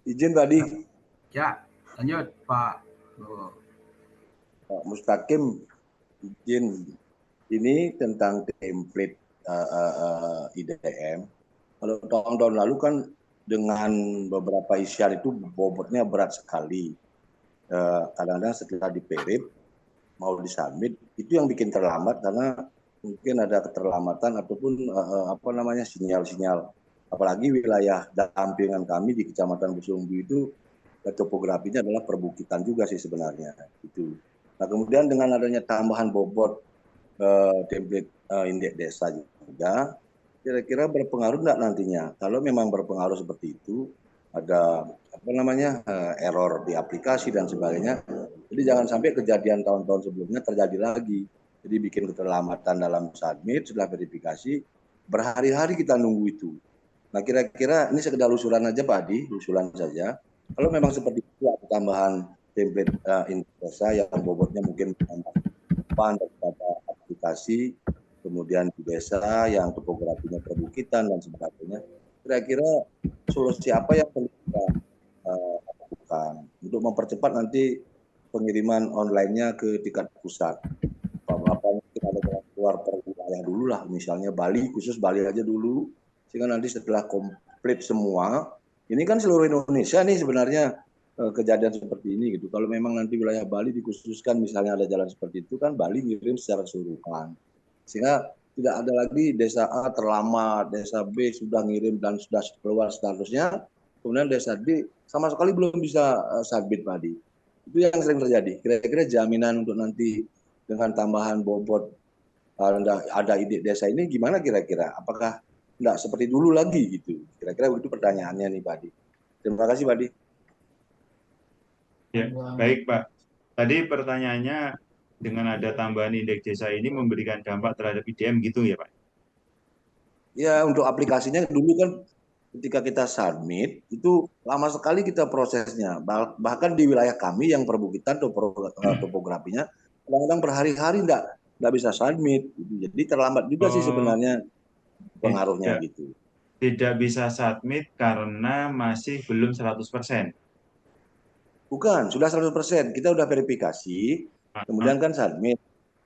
Izin Pak Adi. Ya, lanjut Pak. Pak Mustaqim, izin ini tentang template IDM. Kalau tahun-tahun lalu kan dengan beberapa isian itu bobotnya berat sekali. Kadang-kadang setelah diperip mau disubmit itu yang bikin terlambat karena mungkin ada keterlambatan ataupun sinyal-sinyal. Apalagi wilayah dampingan kami di Kecamatan Busungbi itu topografinya adalah perbukitan juga sih sebenarnya itu. Nah kemudian dengan adanya tambahan bobot template indeks desa juga, kira-kira berpengaruh enggak nantinya? Kalau memang berpengaruh seperti itu, ada error di aplikasi dan sebagainya. Jadi jangan sampai kejadian tahun-tahun sebelumnya terjadi lagi. Jadi bikin keterlambatan dalam submit, setelah verifikasi, berhari-hari kita nunggu itu. Nah kira-kira ini sekedar usulan aja Pak Adi, usulan saja. Kalau memang seperti itu ada tambahan template desa yang bobotnya mungkin tambahan daripada aplikasi, kemudian di desa yang topografinya perbukitan dan sebagainya, kira-kira solusi apa yang perlu kita lakukan untuk mempercepat nanti pengiriman online-nya ke tingkat pusat. Apa mungkin ada keluar per wilayah dulu lah, misalnya Bali, khusus Bali aja dulu, sehingga nanti setelah komplit semua, ini kan seluruh Indonesia nih sebenarnya kejadian seperti ini gitu. Kalau memang nanti wilayah Bali dikhususkan misalnya ada jalan seperti itu kan Bali ngirim secara keseluruhan. Sehingga tidak ada lagi desa A terlambat, desa B sudah ngirim dan sudah keluar statusnya, kemudian desa D sama sekali belum bisa submit tadi. Itu yang sering terjadi. Kira-kira jaminan untuk nanti dengan tambahan bobot ada ide desa ini gimana kira-kira? Apakah tidak seperti dulu lagi gitu? Kira-kira begitu pertanyaannya nih Pak Adi. Terima kasih Pak Adi. Ya, baik Pak. Tadi pertanyaannya dengan ada tambahan indeks desa ini memberikan dampak terhadap IDM gitu ya Pak? Ya untuk aplikasinya dulu kan ketika kita submit itu lama sekali kita prosesnya. Bahkan di wilayah kami yang perbukitan topografinya kadang-kadang berhari-hari nggak bisa submit. Jadi terlambat juga sih sebenarnya pengaruhnya gitu. Tidak bisa submit karena masih belum 100%. Bukan, sudah 100%. Kita udah verifikasi, kemudian kan submit.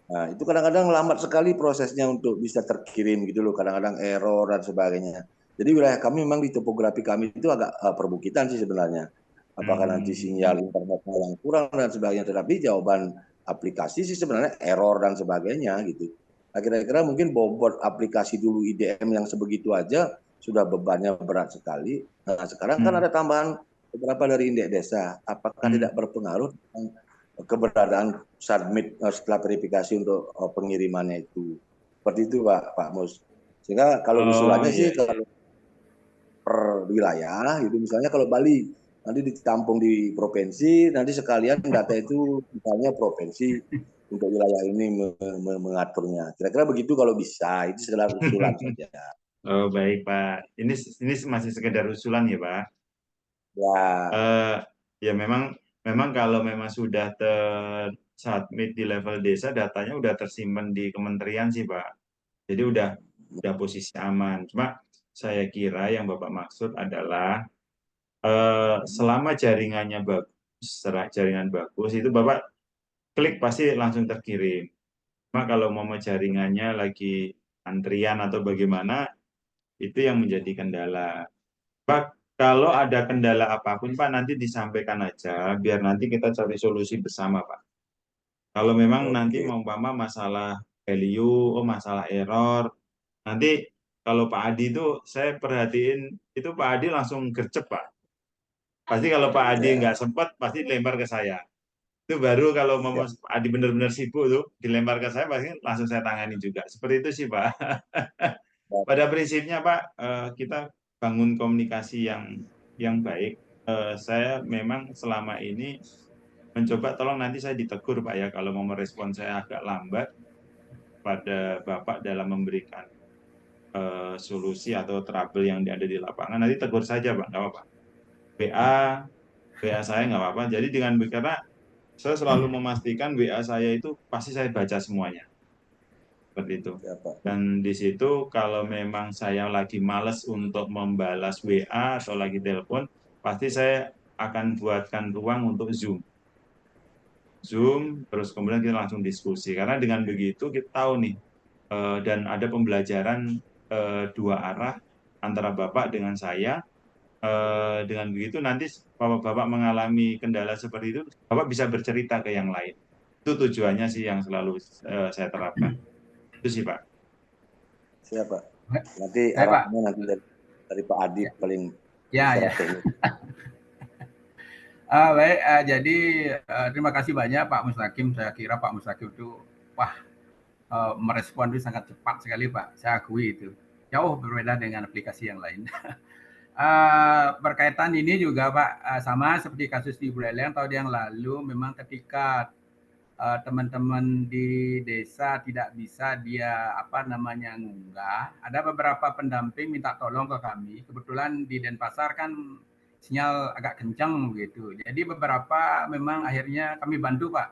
Nah, itu kadang-kadang lambat sekali prosesnya untuk bisa terkirim gitu loh, kadang-kadang error dan sebagainya. Jadi wilayah kami memang di topografi kami itu agak perbukitan sih sebenarnya. Apakah nanti sinyal internetnya yang kurang dan sebagainya, tetapi jawaban aplikasi sih sebenarnya error dan sebagainya gitu. Nah, kira-kira mungkin bobot aplikasi dulu IDM yang sebegitu aja sudah bebannya berat sekali. Nah, sekarang kan ada tambahan beberapa dari indeks desa. Apakah tidak berpengaruh keberadaan submit setelah verifikasi untuk pengirimannya itu? Seperti itu Pak Mus. Sehingga kalau usulannya sih kalau per wilayah itu misalnya kalau Bali nanti ditampung di provinsi, nanti sekalian data itu misalnya provinsi untuk wilayah ini mengaturnya. Kira-kira begitu kalau bisa, itu sekedar usulan saja. Oh baik Pak, ini masih sekedar usulan ya Pak. Ya. Ya memang kalau memang sudah tersubmit di level desa, datanya udah tersimpan di kementerian sih Pak. Jadi udah posisi aman. Cuma saya kira yang Bapak maksud adalah selama jaringannya bagus, jaringan bagus itu Bapak klik pasti langsung terkirim. Cuma kalau mau jaringannya lagi antrian atau bagaimana, itu yang menjadi kendala. Pak, kalau ada kendala apapun Pak nanti disampaikan aja, biar nanti kita cari solusi bersama Pak. Kalau memang nanti umpama masalah value, masalah error, nanti kalau Pak Adi itu saya perhatiin itu Pak Adi langsung gercep Pak. Pasti kalau Pak Adi nggak sempat pasti dilempar ke saya. Itu baru kalau Pak Adi benar-benar sibuk tuh dilempar ke saya pasti langsung saya tangani juga. Seperti itu sih Pak. Pada prinsipnya Pak kita bangun komunikasi yang baik. Saya memang selama ini mencoba tolong nanti saya ditegur Pak ya kalau mau merespon saya agak lambat pada Bapak dalam memberikan solusi atau trouble yang ada di lapangan, nanti tegur saja Pak, nggak apa-apa. WA saya nggak apa-apa. Jadi karena saya selalu memastikan WA saya itu pasti saya baca semuanya. Seperti itu. Dan di situ kalau memang saya lagi males untuk membalas WA atau lagi telepon, pasti saya akan buatkan ruang untuk Zoom, terus kemudian kita langsung diskusi. Karena dengan begitu kita tahu nih, dan ada pembelajaran dua arah antara Bapak dengan saya. Dengan begitu nanti Bapak mengalami kendala seperti itu, Bapak bisa bercerita ke yang lain. Itu tujuannya sih yang selalu saya terapkan. Itu sih Pak. Siap Pak. Nanti arahnya nanti dari Pak Adi paling baik, jadi terima kasih banyak Pak Mustaqim. Saya kira Pak Mustaqim itu merespon itu sangat cepat sekali Pak. Saya akui itu. Jauh berbeda dengan aplikasi yang lain. Berkaitan ini juga Pak, sama seperti kasus di Buleleng tahun yang lalu, memang ketika teman-teman di desa tidak bisa dia ngunggah, ada beberapa pendamping minta tolong ke kami. Kebetulan di Denpasar kan sinyal agak kencang begitu. Jadi beberapa memang akhirnya kami bantu Pak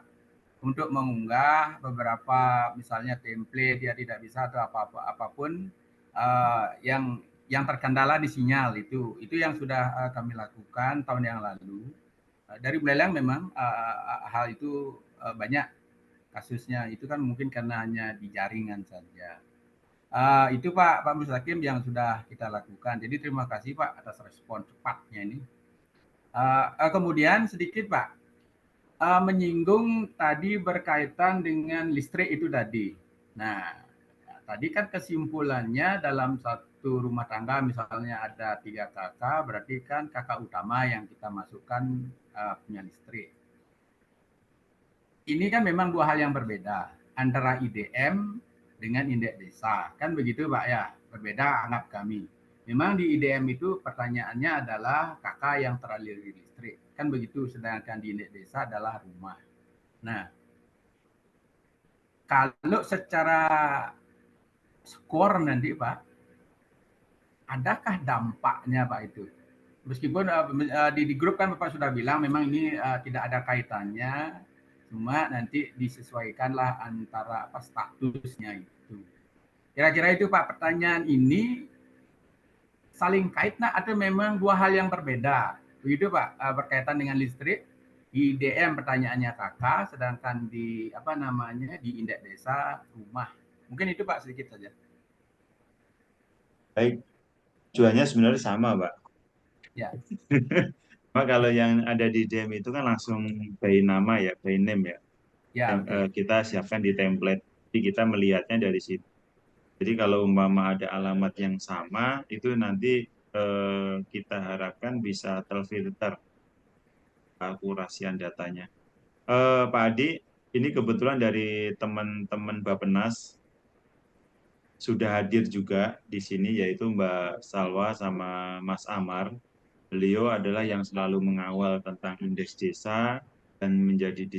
untuk mengunggah beberapa misalnya template dia tidak bisa atau apapun yang terkendala di sinyal itu yang sudah kami lakukan tahun yang lalu. Dari Buleleng memang hal itu banyak kasusnya, itu kan mungkin karena hanya di jaringan saja. Itu Pak Mustaqim yang sudah kita lakukan. Jadi terima kasih Pak atas respon cepatnya ini. Kemudian sedikit Pak, menyinggung tadi berkaitan dengan listrik itu tadi. Nah, tadi kan kesimpulannya dalam satu rumah tangga misalnya ada 3 kakak, berarti kan kakak utama yang kita masukkan punya listrik. Ini kan memang dua hal yang berbeda antara IDM dengan indeks desa. Kan begitu Pak ya, berbeda anggap kami. Memang di IDM itu pertanyaannya adalah kakak yang teraliri listrik. Kan begitu, sedangkan di indeks desa adalah rumah. Nah, kalau secara skor nanti Pak, adakah dampaknya Pak itu? Meskipun di grup kan Bapak sudah bilang memang ini tidak ada kaitannya, cuma nanti disesuaikanlah antara statusnya itu. Kira-kira itu Pak, pertanyaan ini saling kait atau memang dua hal yang berbeda? Begitu Pak, berkaitan dengan listrik. Di IDM pertanyaannya kakak, sedangkan di apa namanya di indeks desa rumah. Mungkin itu Pak sedikit saja. Baik, tujuannya sebenarnya sama, Pak. Ya. Cuma kalau yang ada di DM itu kan langsung by nama ya, by name ya. Ya, Yang, betul. kita siapkan di template. Jadi kita melihatnya dari situ. Jadi kalau umpama ada alamat yang sama, itu nanti kita harapkan bisa terfilter akurasian datanya. Pak Adi, ini kebetulan dari teman-teman Bappenas sudah hadir juga di sini, yaitu Mbak Salwa sama Mas Amar. Beliau adalah yang selalu mengawal tentang indeks desa dan menjadi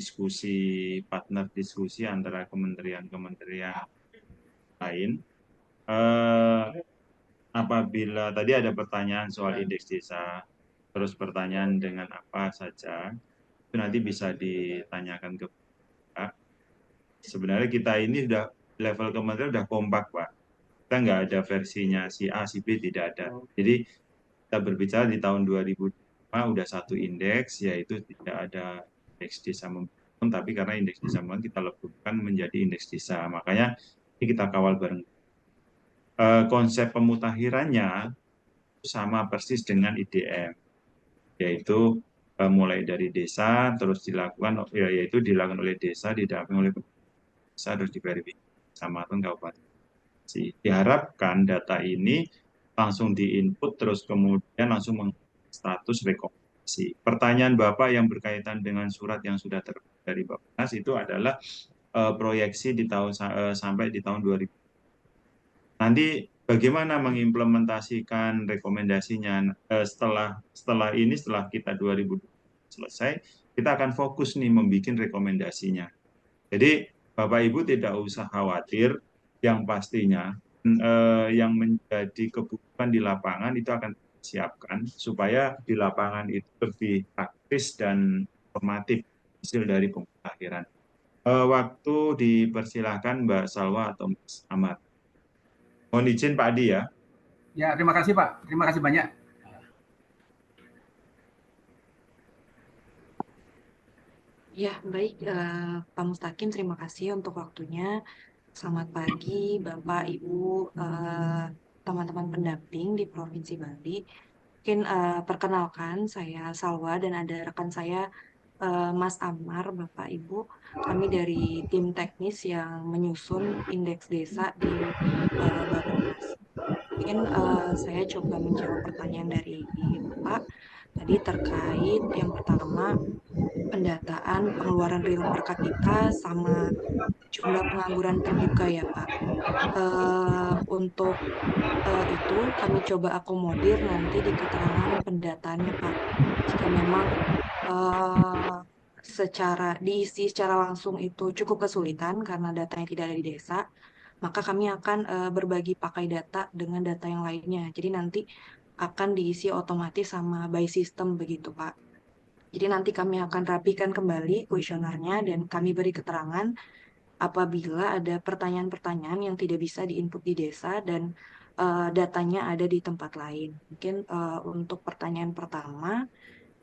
partner diskusi antara kementerian-kementerian lain. Apabila tadi ada pertanyaan soal indeks desa, terus pertanyaan dengan apa saja, itu nanti bisa ditanyakan ke Pak. Sebenarnya kita ini sudah level kementerian sudah kompak, Pak. Kita nggak ada versinya si A, si B, tidak ada. Jadi kita berbicara di tahun 2005 udah satu indeks, yaitu tidak ada indeks desa membangun, tapi karena indeks desa membangun kita lebihkan menjadi indeks desa. Makanya ini kita kawal bareng. Konsep pemutakhirannya sama persis dengan IDM, yaitu mulai dari desa, terus dilakukan, yaitu dilakukan oleh desa, didampingi oleh desa, terus diverifikasi kecamatan, kabupaten. Diharapkan data ini langsung diinput, terus kemudian langsung status rekomendasi. Pertanyaan Bapak yang berkaitan dengan surat yang sudah terbit dari Bappenas itu adalah proyeksi di tahun sampai di tahun 2000. Nanti bagaimana mengimplementasikan rekomendasinya setelah kita 2000 selesai, kita akan fokus nih membuat rekomendasinya. Jadi Bapak Ibu tidak usah khawatir, yang pastinya yang menjadi kebutuhan di lapangan itu akan disiapkan supaya di lapangan itu lebih praktis dan informatif hasil dari pemutakhiran. Waktu dipersilahkan Mbak Salwa atau Mas Ahmad. Mohon izin Pak Adi ya. Ya, terima kasih Pak. Terima kasih banyak. Ya, baik Pak Mustaqim, terima kasih untuk waktunya. Selamat pagi Bapak, Ibu, teman-teman pendamping di Provinsi Bali. Mungkin perkenalkan, saya Salwa dan ada rekan saya Mas Amar, Bapak Ibu. Kami dari tim teknis yang menyusun indeks desa di Bappenas. Mungkin saya coba menjawab pertanyaan dari Bapak tadi terkait yang pertama pendataan pengeluaran real per kapita sama jumlah pengangguran terbuka ya Pak. Untuk itu kami coba akomodir nanti di keterangan pendataannya Pak. Jika memang diisi secara langsung itu cukup kesulitan karena datanya tidak ada di desa, maka kami akan berbagi pakai data dengan data yang lainnya. Jadi nanti akan diisi otomatis sama by system begitu Pak. Jadi nanti kami akan rapikan kembali kuesionernya dan kami beri keterangan apabila ada pertanyaan-pertanyaan yang tidak bisa diinput di desa dan datanya ada di tempat lain. Mungkin untuk pertanyaan pertama,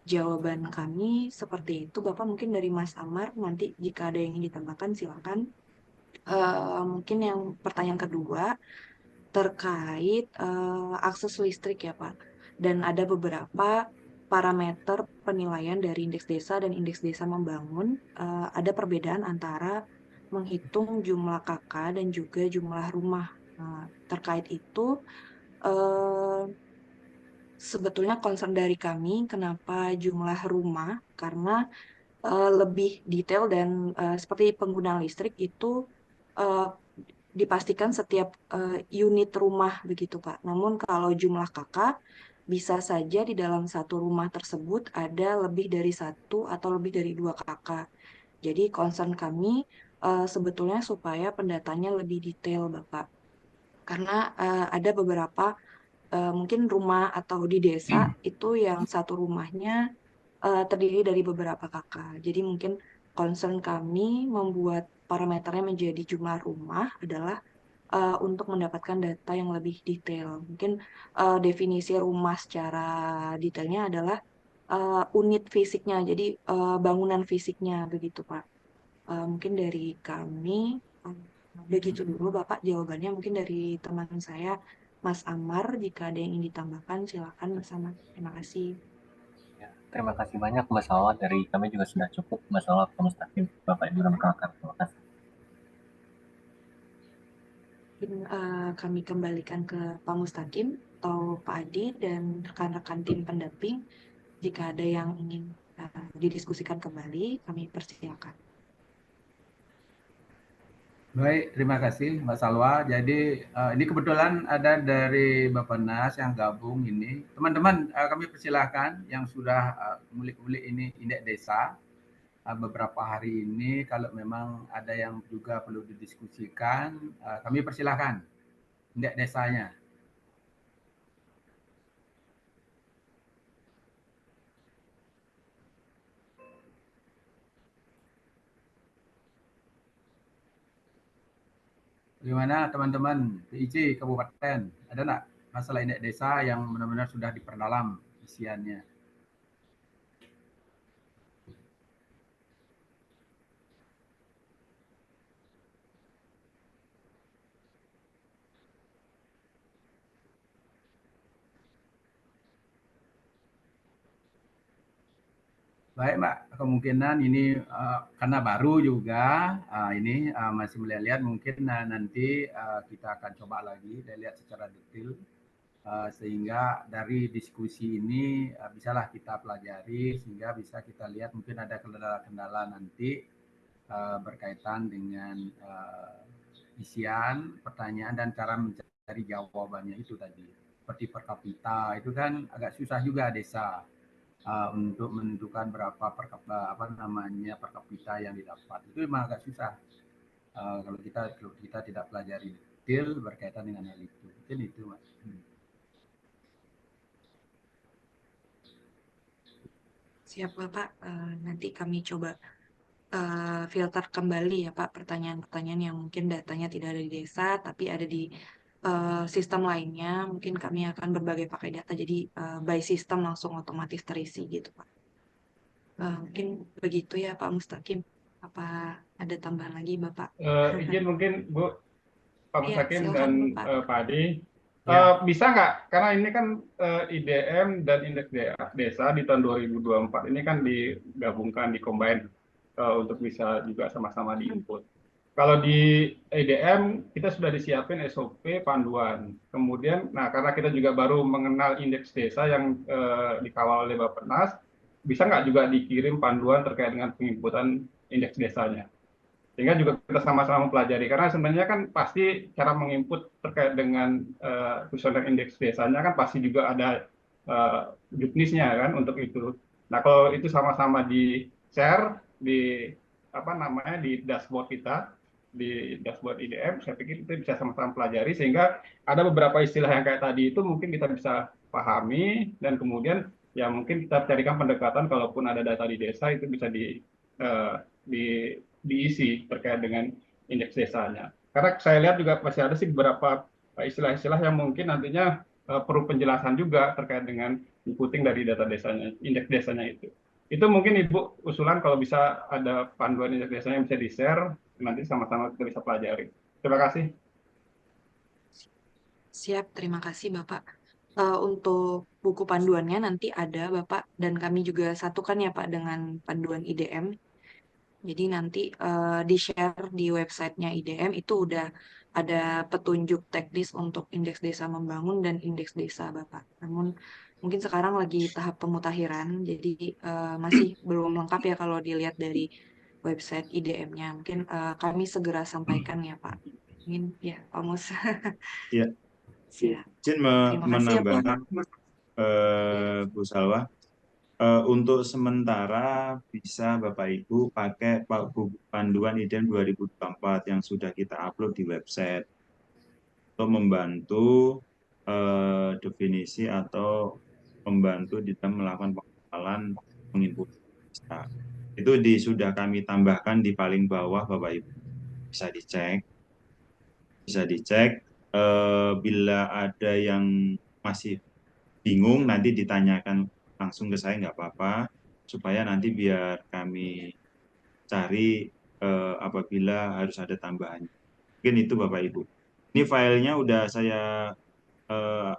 jawaban kami seperti itu. Bapak mungkin dari Mas Amar, nanti jika ada yang ingin ditambahkan silakan. Mungkin yang pertanyaan kedua terkait akses listrik ya Pak. Dan ada beberapa parameter penilaian dari indeks desa dan indeks desa membangun. Ada perbedaan antara menghitung jumlah KK dan juga jumlah rumah. Terkait itu sebetulnya concern dari kami kenapa jumlah rumah, karena lebih detail dan seperti pengguna listrik itu dipastikan setiap unit rumah begitu Pak. Namun kalau jumlah KK bisa saja di dalam satu rumah tersebut ada lebih dari satu atau lebih dari 2 KK. Jadi concern kami sebetulnya supaya pendatanya lebih detail Bapak. Karena ada beberapa mungkin rumah atau di desa itu yang satu rumahnya terdiri dari beberapa kakak. Jadi mungkin concern kami membuat parameternya menjadi jumlah rumah adalah untuk mendapatkan data yang lebih detail. Mungkin definisi rumah secara detailnya adalah unit fisiknya, jadi bangunan fisiknya begitu Pak. Mungkin dari kami begitu dulu Bapak jawabannya. Mungkin dari teman saya Mas Amar, jika ada yang ingin ditambahkan silakan Mas Amar. Terima kasih. Ya, terima kasih banyak Mbak Salwa. Dari kami juga sudah cukup Mbak Salwa, Pak Mustaqim, Bapak Ibu dan rekan-rekan. Terima kasih. Mungkin kami kembalikan ke Pak Mustaqim atau Pak Adi dan rekan-rekan tim pendamping. Jika ada yang ingin didiskusikan kembali, kami persilakan. Baik, terima kasih Mbak Salwa. Jadi ini kebetulan ada dari Bappenas yang gabung ini. Teman-teman, kami persilahkan yang sudah ngulik-ngulik ini indeks desa beberapa hari ini. Kalau memang ada yang juga perlu didiskusikan, kami persilahkan indeks desanya. Gimana teman-teman PIC Kabupaten, ada nggak masalah indeks desa yang benar-benar sudah diperdalam isiannya? Baik Mbak, kemungkinan ini karena baru juga ini masih melihat mungkin nanti kita akan coba lagi lihat secara detail sehingga dari diskusi ini bisalah kita pelajari sehingga bisa kita lihat mungkin ada kendala-kendala nanti berkaitan dengan isian pertanyaan dan cara mencari jawabannya itu tadi. Seperti per kapita itu kan agak susah juga desa. Untuk menentukan berapa per kapita yang didapat itu memang agak susah kalau kita tidak pelajari detail berkaitan dengan hal itu. Mungkin itu Mas. Siap Bapak, nanti kami coba filter kembali ya Pak pertanyaan-pertanyaan yang mungkin datanya tidak ada di desa tapi ada di sistem lainnya. Mungkin kami akan berbagi pakai data jadi by system langsung otomatis terisi gitu Pak. Mungkin begitu ya Pak Mustaqim. Apa ada tambahan lagi Bapak? Izin mungkin Bu, Pak Iya, Mustaqim silakan, dan Bapak. Pak Adi. Ya. Bisa nggak, karena ini kan IDM dan indeks desa di tahun 2024 ini kan digabungkan, dikombin untuk bisa juga sama-sama diinput. Kalau di IDM kita sudah disiapin SOP panduan. Kemudian, nah karena kita juga baru mengenal indeks desa yang dikawal oleh Bappenas, bisa nggak juga dikirim panduan terkait dengan penginputan indeks desanya? Sehingga juga kita sama-sama mempelajari. Karena sebenarnya kan pasti cara menginput terkait dengan kuesioner indeks desanya kan pasti juga ada juknisnya kan untuk itu. Nah kalau itu sama-sama di-share di di dashboard kita, di dashboard IDM, saya pikir itu bisa sama-sama pelajari sehingga ada beberapa istilah yang kayak tadi itu mungkin kita bisa pahami dan kemudian ya mungkin kita carikan pendekatan kalaupun ada data di desa itu bisa diisi terkait dengan indeks desanya. Karena saya lihat juga masih ada sih beberapa istilah-istilah yang mungkin nantinya perlu penjelasan juga terkait dengan inputting dari data desanya, indeks desanya itu. Itu mungkin Ibu usulan kalau bisa ada panduan indeks desanya yang bisa di-share, nanti sama-sama kita bisa pelajari. Terima kasih. Siap, terima kasih Bapak. Untuk buku panduannya nanti ada Bapak dan kami juga satukan ya Pak dengan panduan IDM. Jadi nanti di-share di websitenya IDM itu udah ada petunjuk teknis untuk indeks desa membangun dan indeks desa Bapak. Namun mungkin sekarang lagi tahap pemutakhiran, jadi masih belum lengkap ya kalau dilihat dari website IDM-nya. Mungkin kami segera sampaikan ya Pak. Mungkin ya Pak Mus. Ya. Siap. Izin Terima kasih ya Pak. menambahkan Bu Salwa. Untuk sementara bisa Bapak Ibu pakai buku panduan IDM 2024 yang sudah kita upload di website untuk membantu definisi atau membantu di dalam melakukan pengenalan menginput. Itu sudah kami tambahkan di paling bawah Bapak Ibu. Bisa dicek. Bila ada yang masih bingung nanti ditanyakan langsung ke saya nggak apa-apa, supaya nanti biar kami cari apabila harus ada tambahan. Mungkin itu Bapak Ibu. Ini filenya udah saya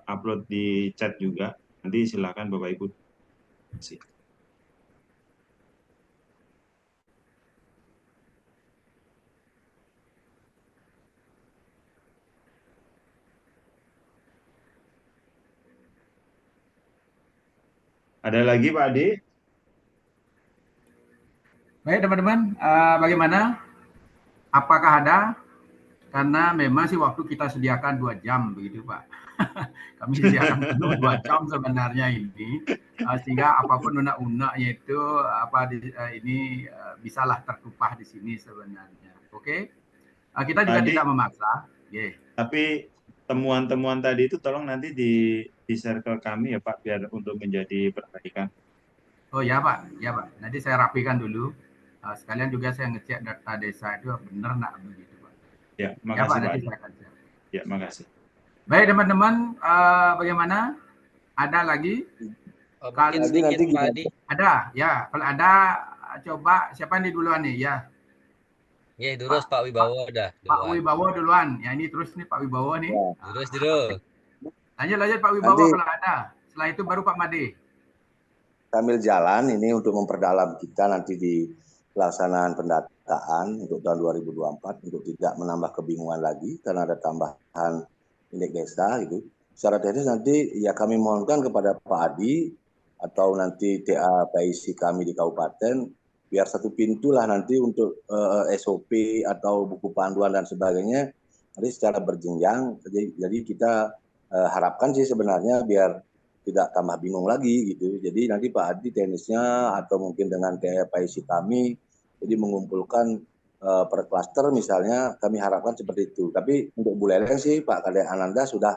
upload di chat juga. Nanti silakan Bapak Ibu. Ada lagi Pak Adi? Baik teman-teman, bagaimana? Apakah ada? Karena memang sih waktu kita sediakan 2 jam begitu Pak. Kami sediakan penuh 2 jam sebenarnya ini, sehingga apapun unek-uneknya itu ini bisalah tertumpah di sini sebenarnya. Oke? Kita juga Tadi, tidak memaksa. Yeah. tapi temuan-temuan tadi itu tolong nanti di-share ke kami ya Pak, biar untuk menjadi perbaikan. Oh ya Pak, ya Pak. Nanti saya rapikan dulu. Sekalian juga saya ngecek data desa itu benar nggak begitu Pak. Ya, Ya makasih Pak, Pak nanti Adi. saya akan share. Ya, makasih. Baik teman-teman, bagaimana? Ada lagi? Mungkin Adi, sedikit nanti Pak Adi. Ada, ya. Kalau ada, coba siapa nih duluan nih? Ya, Ya, terus Pak Wibowo dah Pak duluan. Wibowo duluan. Ya ini terus nih Pak Wibowo nih. Terus dulu. Lanjut Pak Wibowo Nanti- kalau ada. Setelah itu baru Pak Made. sambil jalan ini untuk memperdalam kita nanti di pelaksanaan pendataan untuk tahun 2024 untuk tidak menambah kebingungan lagi karena ada tambahan indeks desa gitu. Secara teknis nanti ya kami mohonkan kepada Pak Adi atau nanti TA PIC kami di kabupaten biar satu pintu lah nanti untuk SOP atau buku panduan dan sebagainya nanti secara berjenjang. Jadi kita harapkan sih sebenarnya biar tidak tambah bingung lagi gitu. Jadi nanti Pak Adi teknisnya atau mungkin dengan PIC kami jadi mengumpulkan per klaster misalnya kami harapkan seperti itu. Tapi untuk Bu Leleng sih Pak Kadek Ananda sudah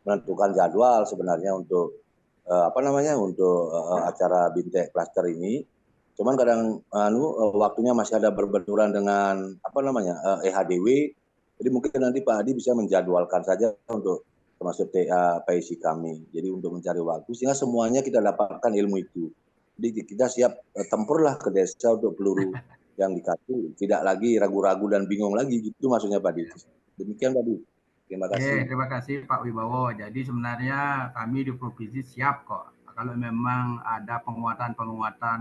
menentukan jadwal sebenarnya untuk untuk acara Bintek klaster ini. Cuman kadang waktunya masih ada berbenturan dengan EHDW. Jadi mungkin nanti Pak Adi bisa menjadwalkan saja untuk termasuk TA PIC kami. Jadi untuk mencari waktu sehingga semuanya kita dapatkan ilmu itu. Jadi kita siap tempurlah ke desa untuk peluru yang dikasih, tidak lagi ragu-ragu dan bingung lagi gitu maksudnya Pak Di. Demikian Pak Di. Terima kasih. Terima kasih Pak Wibowo. Jadi sebenarnya kami di provinsi siap kok. Kalau memang ada penguatan-penguatan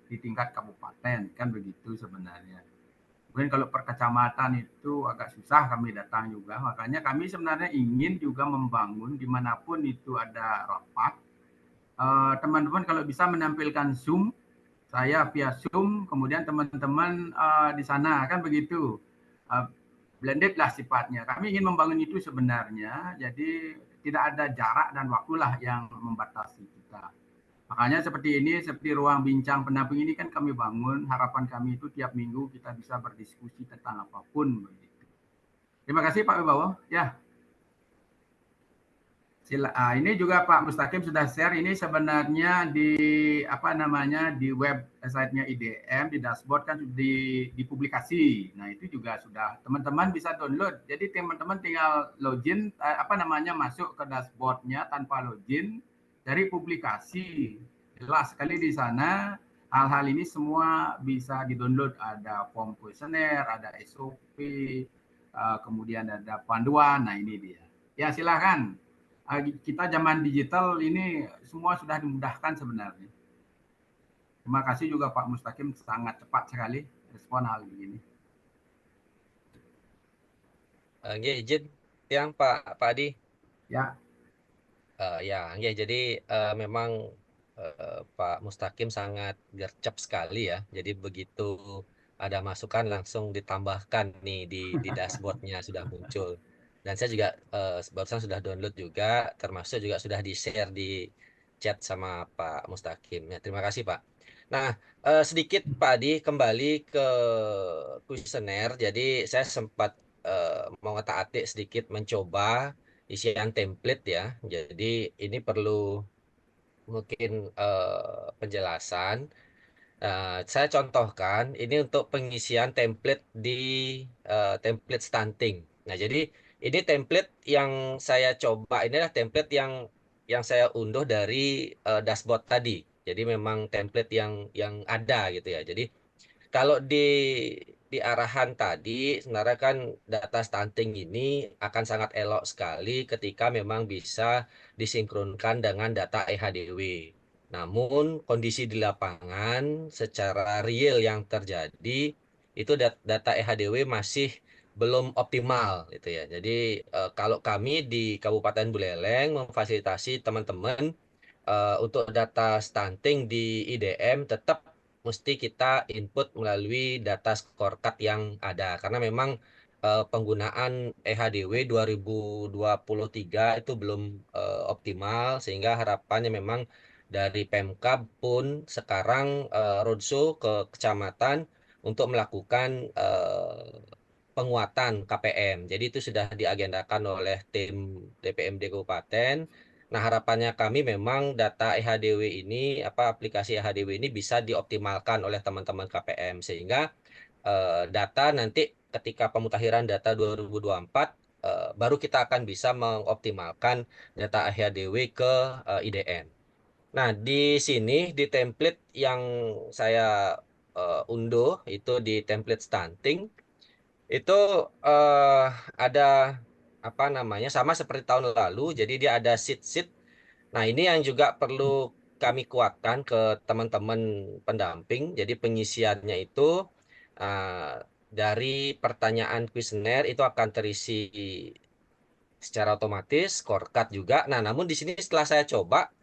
di tingkat kabupaten, kan begitu sebenarnya. Mungkin kalau per kecamatan itu agak susah kami datang juga. Makanya kami sebenarnya ingin juga membangun dimanapun itu ada rapat. Teman-teman kalau bisa menampilkan Zoom, saya via Zoom, kemudian teman-teman di sana, kan begitu. Blended lah sifatnya. Kami ingin membangun itu sebenarnya, jadi tidak ada jarak dan waktulah yang membatasi kita. Makanya seperti ini, seperti ruang bincang pendamping ini kan kami bangun, harapan kami itu tiap minggu kita bisa berdiskusi tentang apapun. Begitu. Terima kasih Pak Wibowo. Ya. Ini juga Pak Mustaqim sudah share, ini sebenarnya di di website-nya IDM, di dashboard kan dipublikasi. Nah, itu juga sudah teman-teman bisa download. Jadi teman-teman tinggal login masuk ke dashboard-nya tanpa login dari publikasi. Jelas sekali di sana hal-hal ini semua bisa di-download, ada form kuesioner, ada SOP, kemudian ada panduan. Nah, ini dia. Ya, silakan. Kita zaman digital ini semua sudah dimudahkan sebenarnya. Terima kasih juga Pak Mustaqim, sangat cepat sekali respon hal ini. Izin yang Pak Adi. Ya. Jadi memang Pak Mustaqim sangat gercep sekali ya. Jadi begitu ada masukan langsung ditambahkan nih di dashboardnya sudah muncul. Dan saya juga barusan sudah download juga, termasuk juga sudah di-share di chat sama Pak Mustaqim. Ya, terima kasih Pak. Nah, sedikit Pak Adi kembali ke kuesioner. Jadi saya sempat mau ngotak-atik sedikit mencoba isian template ya. Jadi ini perlu mungkin penjelasan. Saya contohkan ini untuk pengisian template di template stunting. Nah, jadi ini template yang saya coba, inilah template yang saya unduh dari dashboard tadi. Jadi memang template yang ada gitu ya. Jadi kalau di arahan tadi sebenarnya kan data stunting ini akan sangat elok sekali ketika memang bisa disinkronkan dengan data EHDW. Namun kondisi di lapangan secara real yang terjadi itu data EHDW masih belum optimal gitu ya. Jadi kalau kami di Kabupaten Buleleng memfasilitasi teman-teman untuk data stunting di IDM tetap mesti kita input melalui data scorecard yang ada karena memang penggunaan EHDW 2023 itu belum optimal sehingga harapannya memang dari Pemkab pun sekarang roadshow ke kecamatan untuk melakukan penguatan KPM. Jadi itu sudah diagendakan oleh tim DPMD Kabupaten. Nah, harapannya kami memang data EHDW ini, aplikasi EHDW ini bisa dioptimalkan oleh teman-teman KPM sehingga data nanti ketika pemutakhiran data 2024 baru kita akan bisa mengoptimalkan data EHDW ke IDN. Nah, di sini di template yang saya unduh itu di template stunting itu ada apa namanya sama seperti tahun lalu, jadi dia ada sheet-sheet. Nah, ini yang juga perlu kami kuatkan ke teman-teman pendamping. Jadi pengisiannya itu dari pertanyaan kuesioner itu akan terisi secara otomatis, scorecard juga. Nah, namun di sini setelah saya coba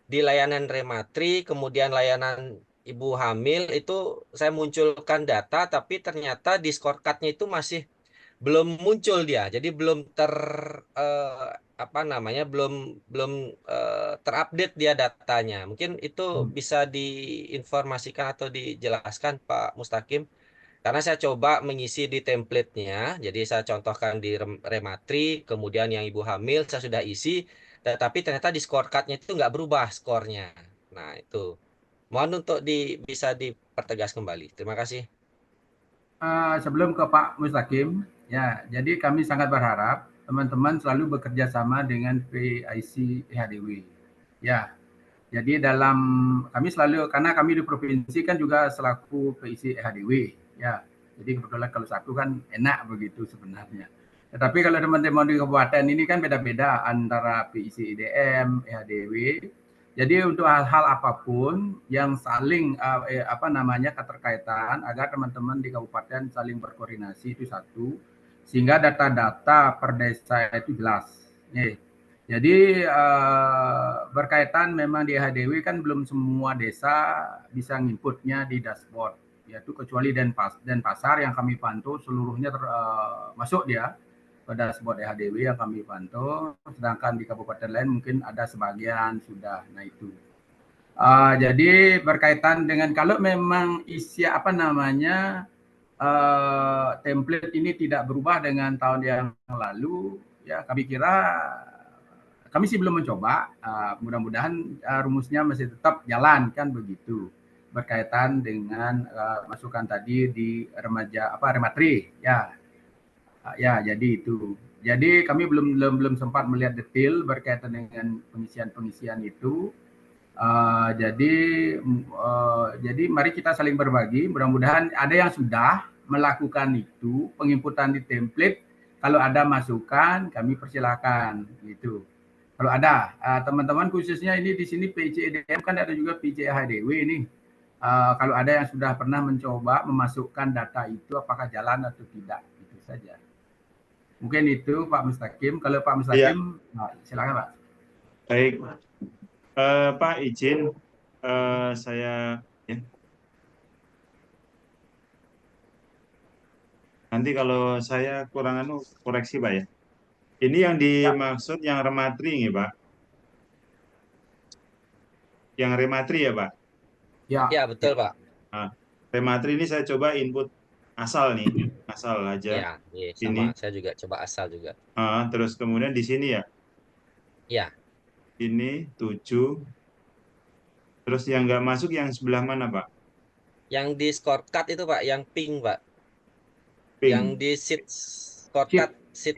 di layanan Rematri, kemudian layanan ibu hamil itu saya munculkan data, tapi ternyata di scorecardnya itu masih belum muncul dia, jadi belum apa namanya belum terupdate dia datanya. Mungkin itu bisa diinformasikan atau dijelaskan Pak Mustaqim, karena saya coba mengisi di template-nya. Jadi saya contohkan di Rematri, kemudian yang ibu hamil saya sudah isi, tetapi ternyata di scorecard-nya itu nggak berubah skornya. Nah itu mohon untuk bisa dipertegas kembali. Terima kasih. Sebelum ke Pak Mustaqim, ya, jadi kami sangat berharap teman-teman selalu bekerja sama dengan PIC EHDW. Ya, jadi kami selalu, karena kami di provinsi kan juga selaku PIC EHDW, ya. Jadi kebetulan kalau satu kan enak begitu sebenarnya. Tetapi kalau teman-teman di kabupaten ini kan beda-beda antara PIC IDM, EHDW. Jadi untuk hal-hal apapun yang saling keterkaitan agar teman-teman di kabupaten saling berkoordinasi itu satu, sehingga data-data per desa itu jelas. Nih. Jadi berkaitan memang di EHDW kan belum semua desa bisa nginputnya di dashboard, yaitu kecuali Denpasar yang kami pantau seluruhnya masuk dia ke dashboard EHDW yang kami pantau, sedangkan di kabupaten lain mungkin ada sebagian sudah. Nah itu. Jadi berkaitan dengan kalau memang isi template ini tidak berubah dengan tahun yang lalu, ya kami kira kami sih belum mencoba. Mudah-mudahan rumusnya masih tetap jalan kan begitu. Berkaitan dengan masukan tadi di Rematri, ya. Ya, jadi itu. Jadi kami belum sempat melihat detail berkaitan dengan pengisian itu. Jadi mari kita saling berbagi. Mudah-mudahan ada yang sudah melakukan itu, penginputan di template. Kalau ada masukan, kami persilakan gitu. Kalau ada teman-teman khususnya ini di sini PCDM kan ada juga PCHDW ini. Kalau ada yang sudah pernah mencoba memasukkan data itu, apakah jalan atau tidak, itu saja. Mungkin itu Pak Mustaqim. Kalau Pak Mustaqim, silakan Pak. Baik, Pak izin saya ya. Nanti kalau saya kurang koreksi Pak ya. Ini yang dimaksud yang Rematri nih Pak. Yang Rematri ya Pak? Ya betul Pak. Nah, Rematri ini saya coba input asal nih, asal aja. Iya, sama. Saya juga coba asal juga. Terus kemudian di sini ya? Iya. Ini 7. Terus yang nggak masuk yang sebelah mana Pak? Yang di scorecard itu Pak, yang pink Pak. Pink. Yang di sheet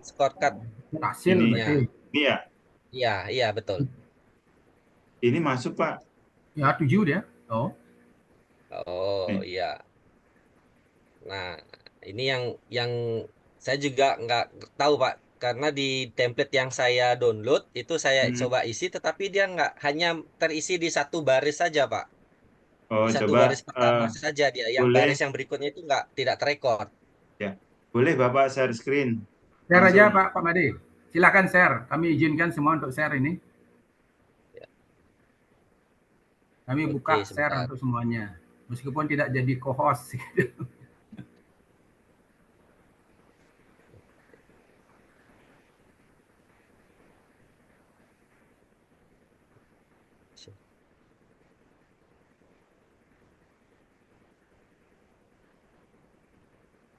scorecard. Hasil ini ya? Iya, betul. Ini masuk Pak. Ya, 7 dia. Oh, Oh iya. Nah, ini yang saya juga nggak tahu Pak, karena di template yang saya download itu saya Hmm. coba isi, tetapi dia nggak hanya terisi di satu baris saja Pak. Oh, Di satu coba baris pertama saja dia. Yang boleh baris yang berikutnya itu nggak tidak terekor. ya. Boleh Bapak share screen share aja langsung. Pak Made. Silakan share. Kami izinkan semua untuk share ini. Ya. Kami Oke, buka share sebentar. untuk semuanya. Meskipun tidak jadi co-host.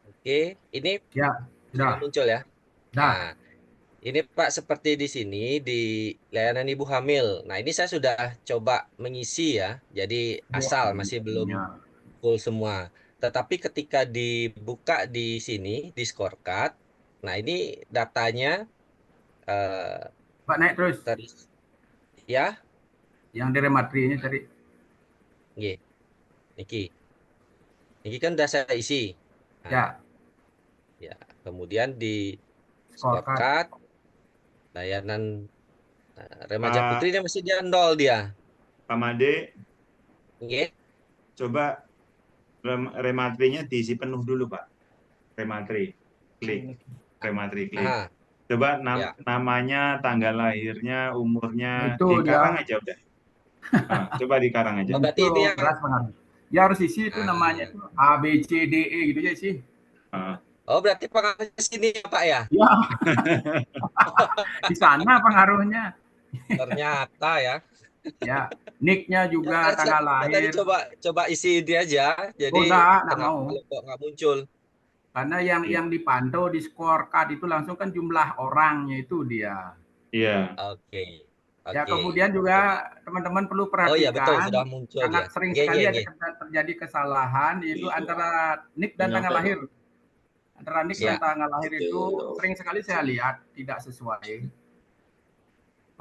Oke, ini Ya, sudah sudah. muncul ya. Sudah. Nah, ini Pak seperti di sini di layanan ibu hamil. Nah, ini saya sudah coba mengisi ya. Jadi Wah, asal ini masih belum punya. full semua. Tetapi ketika dibuka di sini di scorecard, nah ini datanya eh Pak naik terus. terus ya, Yang dari materinya tadi. nggih. Niki. Niki kan udah saya isi. Nah, Ya, ya. Kemudian di scorecard. scorecard layanan remaja putri Pak dia masih dia nol dia. Pak Made, Nggih. coba rematrinya diisi penuh dulu Pak. Rematri, klik. Rematri, klik. Aha, Coba ya. namanya, tanggal lahirnya, umurnya, Itu dikarang dia. aja udah. Nah, coba dikarang aja. Oh, berarti Itu ini yang keras banget. Ya harus isi itu namanya itu A B C D E gitu aja sih. Oh, berarti pengaruhnya sini ya, Pak ya? Ya, di sana pengaruhnya. Ternyata ya. Ya, nicknya Ya, juga tanggal saya tadi lahir. coba isi ini aja. Oh, Jadi enggak kenapa mau. kok nggak muncul? Karena yang dipantau di scorecard itu langsung kan jumlah orangnya itu dia. Iya. Oke. Ya, Oke. kemudian juga Coba. teman-teman perlu Oh iya betul perhatikan, sudah muncul dia. sangat sering Nggih, sekali nggih, ada nggih. terjadi kesalahan yaitu antara nick dan tanggal lahir. Antara nick dan Siap. tanggal lahir itu sering sekali saya lihat tidak sesuai.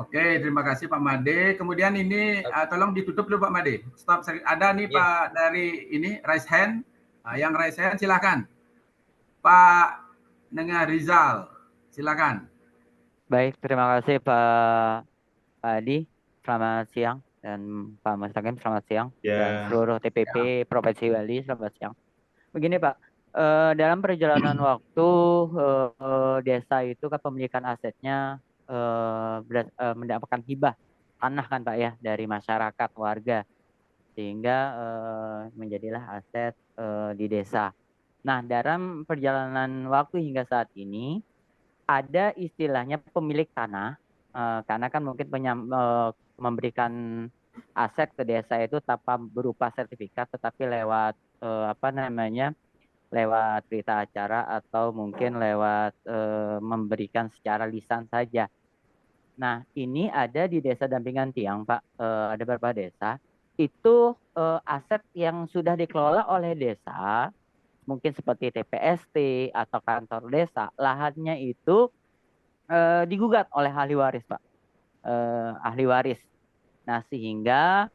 Oke, terima kasih Pak Made. Kemudian ini tolong ditutup dulu Pak Made. Stop. Ada nih Pak dari ini raise hand. Yang raise hand silakan. Pak Nengah Rizal, silakan. Baik, terima kasih Pak Adi. Selamat siang dan Pak Mustaqim selamat siang dan Ya. seluruh TPP Provinsi Bali selamat siang. Begini Pak, dalam perjalanan waktu desa itu kan pemilikan asetnya mendapatkan hibah tanah kan Pak ya dari masyarakat warga sehingga menjadilah aset di desa. Nah, dalam perjalanan waktu hingga saat ini ada istilahnya pemilik tanah karena kan mungkin memberikan aset ke desa itu tanpa berupa sertifikat tetapi lewat lewat berita acara atau mungkin lewat memberikan secara lisan saja. Nah, ini ada di Desa Dampingan Tiang, Pak. Ada beberapa desa. Itu aset yang sudah dikelola oleh desa, mungkin seperti TPST atau kantor desa. Lahannya itu digugat oleh ahli waris, Pak. Ahli waris. Nah, sehingga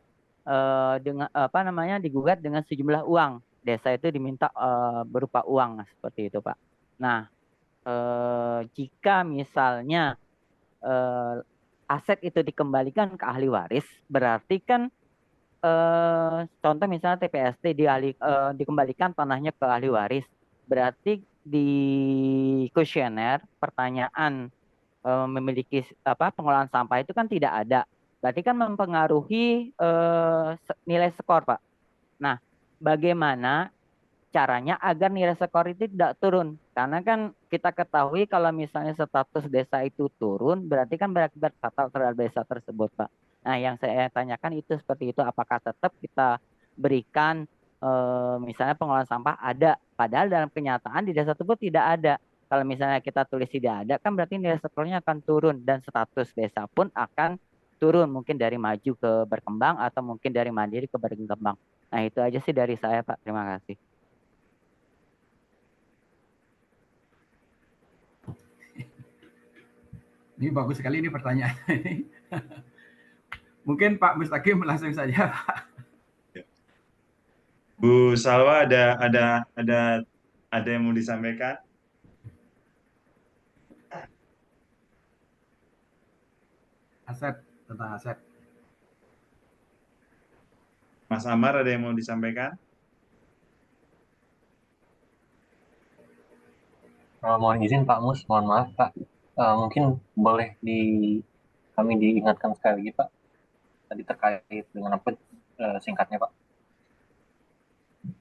dengan digugat dengan sejumlah uang. Desa itu diminta berupa uang seperti itu, Pak. Nah, jika misalnya aset itu dikembalikan ke ahli waris, berarti kan contoh misalnya TPST dikembalikan tanahnya ke ahli waris, berarti di kuesioner pertanyaan memiliki pengolahan sampah itu kan tidak ada. Berarti kan mempengaruhi nilai skor, Pak. Nah, bagaimana caranya agar nilai skor itu tidak turun? Karena kan kita ketahui kalau misalnya status desa itu turun, berarti kan berakibat fatal terhadap desa tersebut, Pak. Nah, yang saya tanyakan itu seperti itu, apakah tetap kita berikan misalnya pengolahan sampah ada, padahal dalam kenyataan di desa tersebut tidak ada. Kalau misalnya kita tulis tidak ada, kan berarti nilai skornya akan turun dan status desa pun akan turun, mungkin dari maju ke berkembang atau mungkin dari mandiri ke berkembang. Nah, itu aja sih dari saya, Pak. Terima kasih. Ini bagus sekali ini pertanyaan. Mungkin Pak Mustaqim langsung saja. Bu Salwa ada yang mau disampaikan? Aset, tentang aset. Mas Amar ada yang mau disampaikan? Mohon izin Pak Mus, mohon maaf Pak. Mungkin boleh kami diingatkan sekali lagi Pak. Tadi terkait dengan apa singkatnya Pak.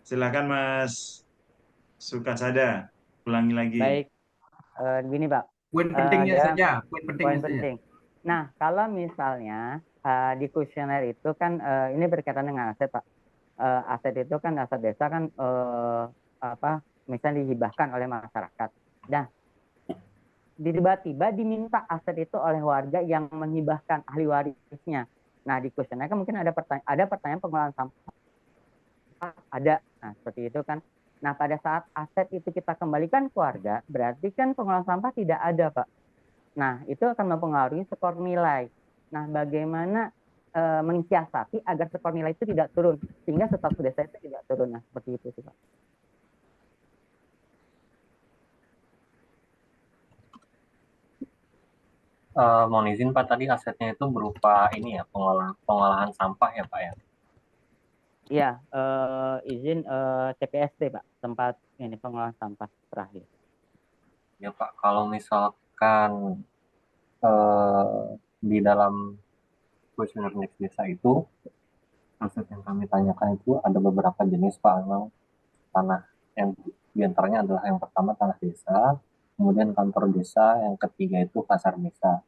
Silakan Mas Sukasada, ulangi lagi. Baik, gini Pak. Poin pentingnya Dalam saja, poin pentingnya poin saja. penting. Nah, kalau misalnya di kuesioner itu kan ini berkaitan dengan aset Pak. Aset itu kan aset desa kan misalnya dihibahkan oleh masyarakat. Nah, tiba-tiba diminta aset itu oleh warga yang menghibahkan ahli warisnya. Nah, di kuesioner kan mungkin ada pertanyaan pengelolaan sampah. Ada. Nah, seperti itu kan. Nah, pada saat aset itu kita kembalikan ke warga, berarti kan pengelolaan sampah tidak ada, Pak. Nah, itu akan mempengaruhi skor nilai. Nah, bagaimana mensiasati agar skor nilai itu tidak turun, sehingga status desa itu tidak turun. Nah, seperti itu sih, Pak. Mohon izin Pak, tadi asetnya itu berupa ini ya, pengolahan sampah ya Pak ya? Iya, izin TPST Pak, tempat ini pengolahan sampah terakhir. Ya Pak, kalau misalkan di dalam kuesioner indeks desa itu aset yang kami tanyakan itu ada beberapa jenis Pak. Memang tanah yang diantaranya adalah yang pertama tanah desa, kemudian kantor desa, yang ketiga itu pasar desa,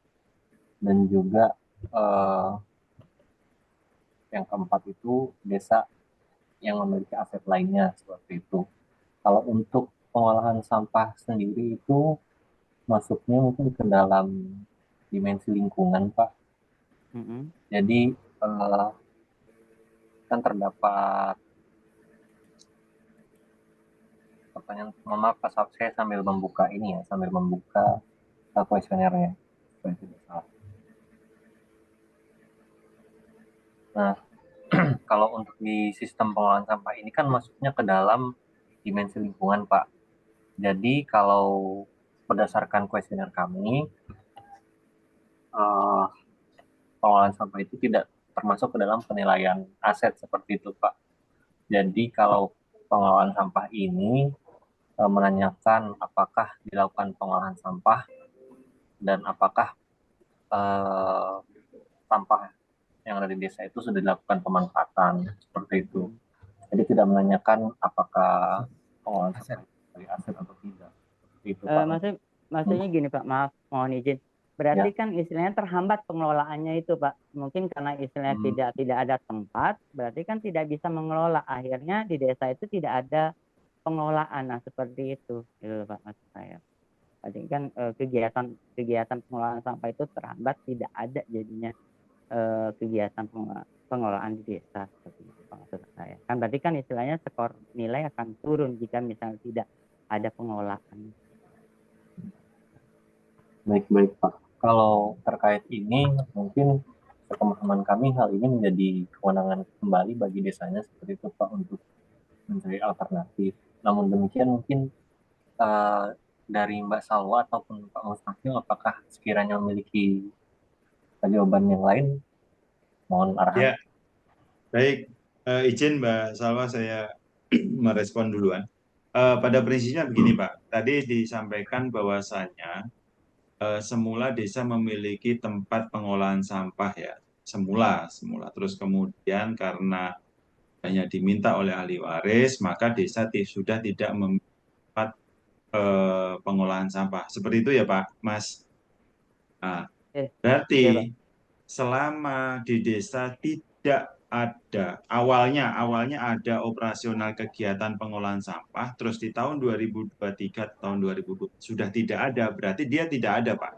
dan juga yang keempat itu desa yang memiliki aset lainnya seperti itu. Kalau untuk pengolahan sampah sendiri itu masuknya mungkin ke dalam dimensi lingkungan Pak. Jadi kan terdapat pertanyaan, maaf Pak, saya sambil membuka ini ya, sambil membuka kuesionernya supaya tidak salah. Nah, kalau untuk di sistem pengolahan sampah ini kan masuknya ke dalam dimensi lingkungan Pak. Jadi kalau berdasarkan kuesioner kami, pengolahan sampah itu tidak termasuk ke dalam penilaian aset seperti itu Pak. Jadi kalau pengolahan sampah ini menanyakan apakah dilakukan pengolahan sampah dan apakah sampah yang ada di desa itu sudah dilakukan pemanfaatan seperti itu. Jadi tidak menanyakan apakah pengolahan sampah dari aset atau tidak. Itu, Pak. Maksudnya gini Pak, maaf, mohon izin. Berarti kan istilahnya terhambat pengelolaannya itu Pak. Mungkin karena istilahnya tidak ada tempat, berarti kan tidak bisa mengelola. Akhirnya di desa itu tidak ada pengelolaan. Nah, seperti itu Pak maksud saya. Jadi kan kegiatan pengelolaan sampah itu terhambat, tidak ada jadinya kegiatan pengelolaan di desa seperti itu Pak maksud saya. Kan berarti kan istilahnya skor nilai akan turun jika misalnya tidak ada pengelolaan. Baik Pak. Kalau terkait ini mungkin pemahaman kami hal ini menjadi kewenangan kembali bagi desanya seperti itu Pak untuk mencari alternatif. Namun demikian mungkin dari Mbak Salwa ataupun Pak Mustaqim apakah sekiranya memiliki jawaban yang lain? Mohon arahan. Ya, baik. Izin Mbak Salwa saya merespon duluan. Pada prinsipnya begini Pak, tadi disampaikan bahwasanya semula desa memiliki tempat pengolahan sampah ya, semula. Terus kemudian karena hanya diminta oleh ahli waris, maka desa sudah tidak memiliki tempat pengolahan sampah. Seperti itu ya Pak, Mas. Nah, berarti selama di desa tidak ada, awalnya ada operasional kegiatan pengolahan sampah, terus di tahun 2023, tahun 2020 sudah tidak ada, berarti dia tidak ada Pak.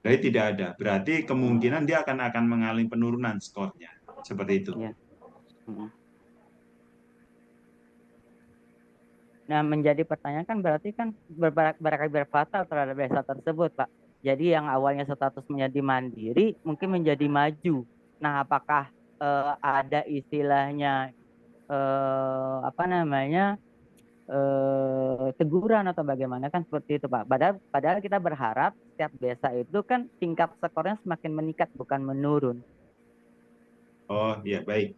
Berarti tidak ada, berarti kemungkinan dia akan mengalami penurunan skornya, seperti itu. Nah, menjadi pertanyaan kan berarti kan berfatal terhadap desa tersebut Pak. Jadi yang awalnya status menjadi mandiri mungkin menjadi maju. Nah, apakah ada istilahnya apa namanya teguran atau bagaimana, kan seperti itu Pak. Padahal kita berharap setiap desa itu kan tingkat skornya semakin meningkat bukan menurun. Oh ya, baik.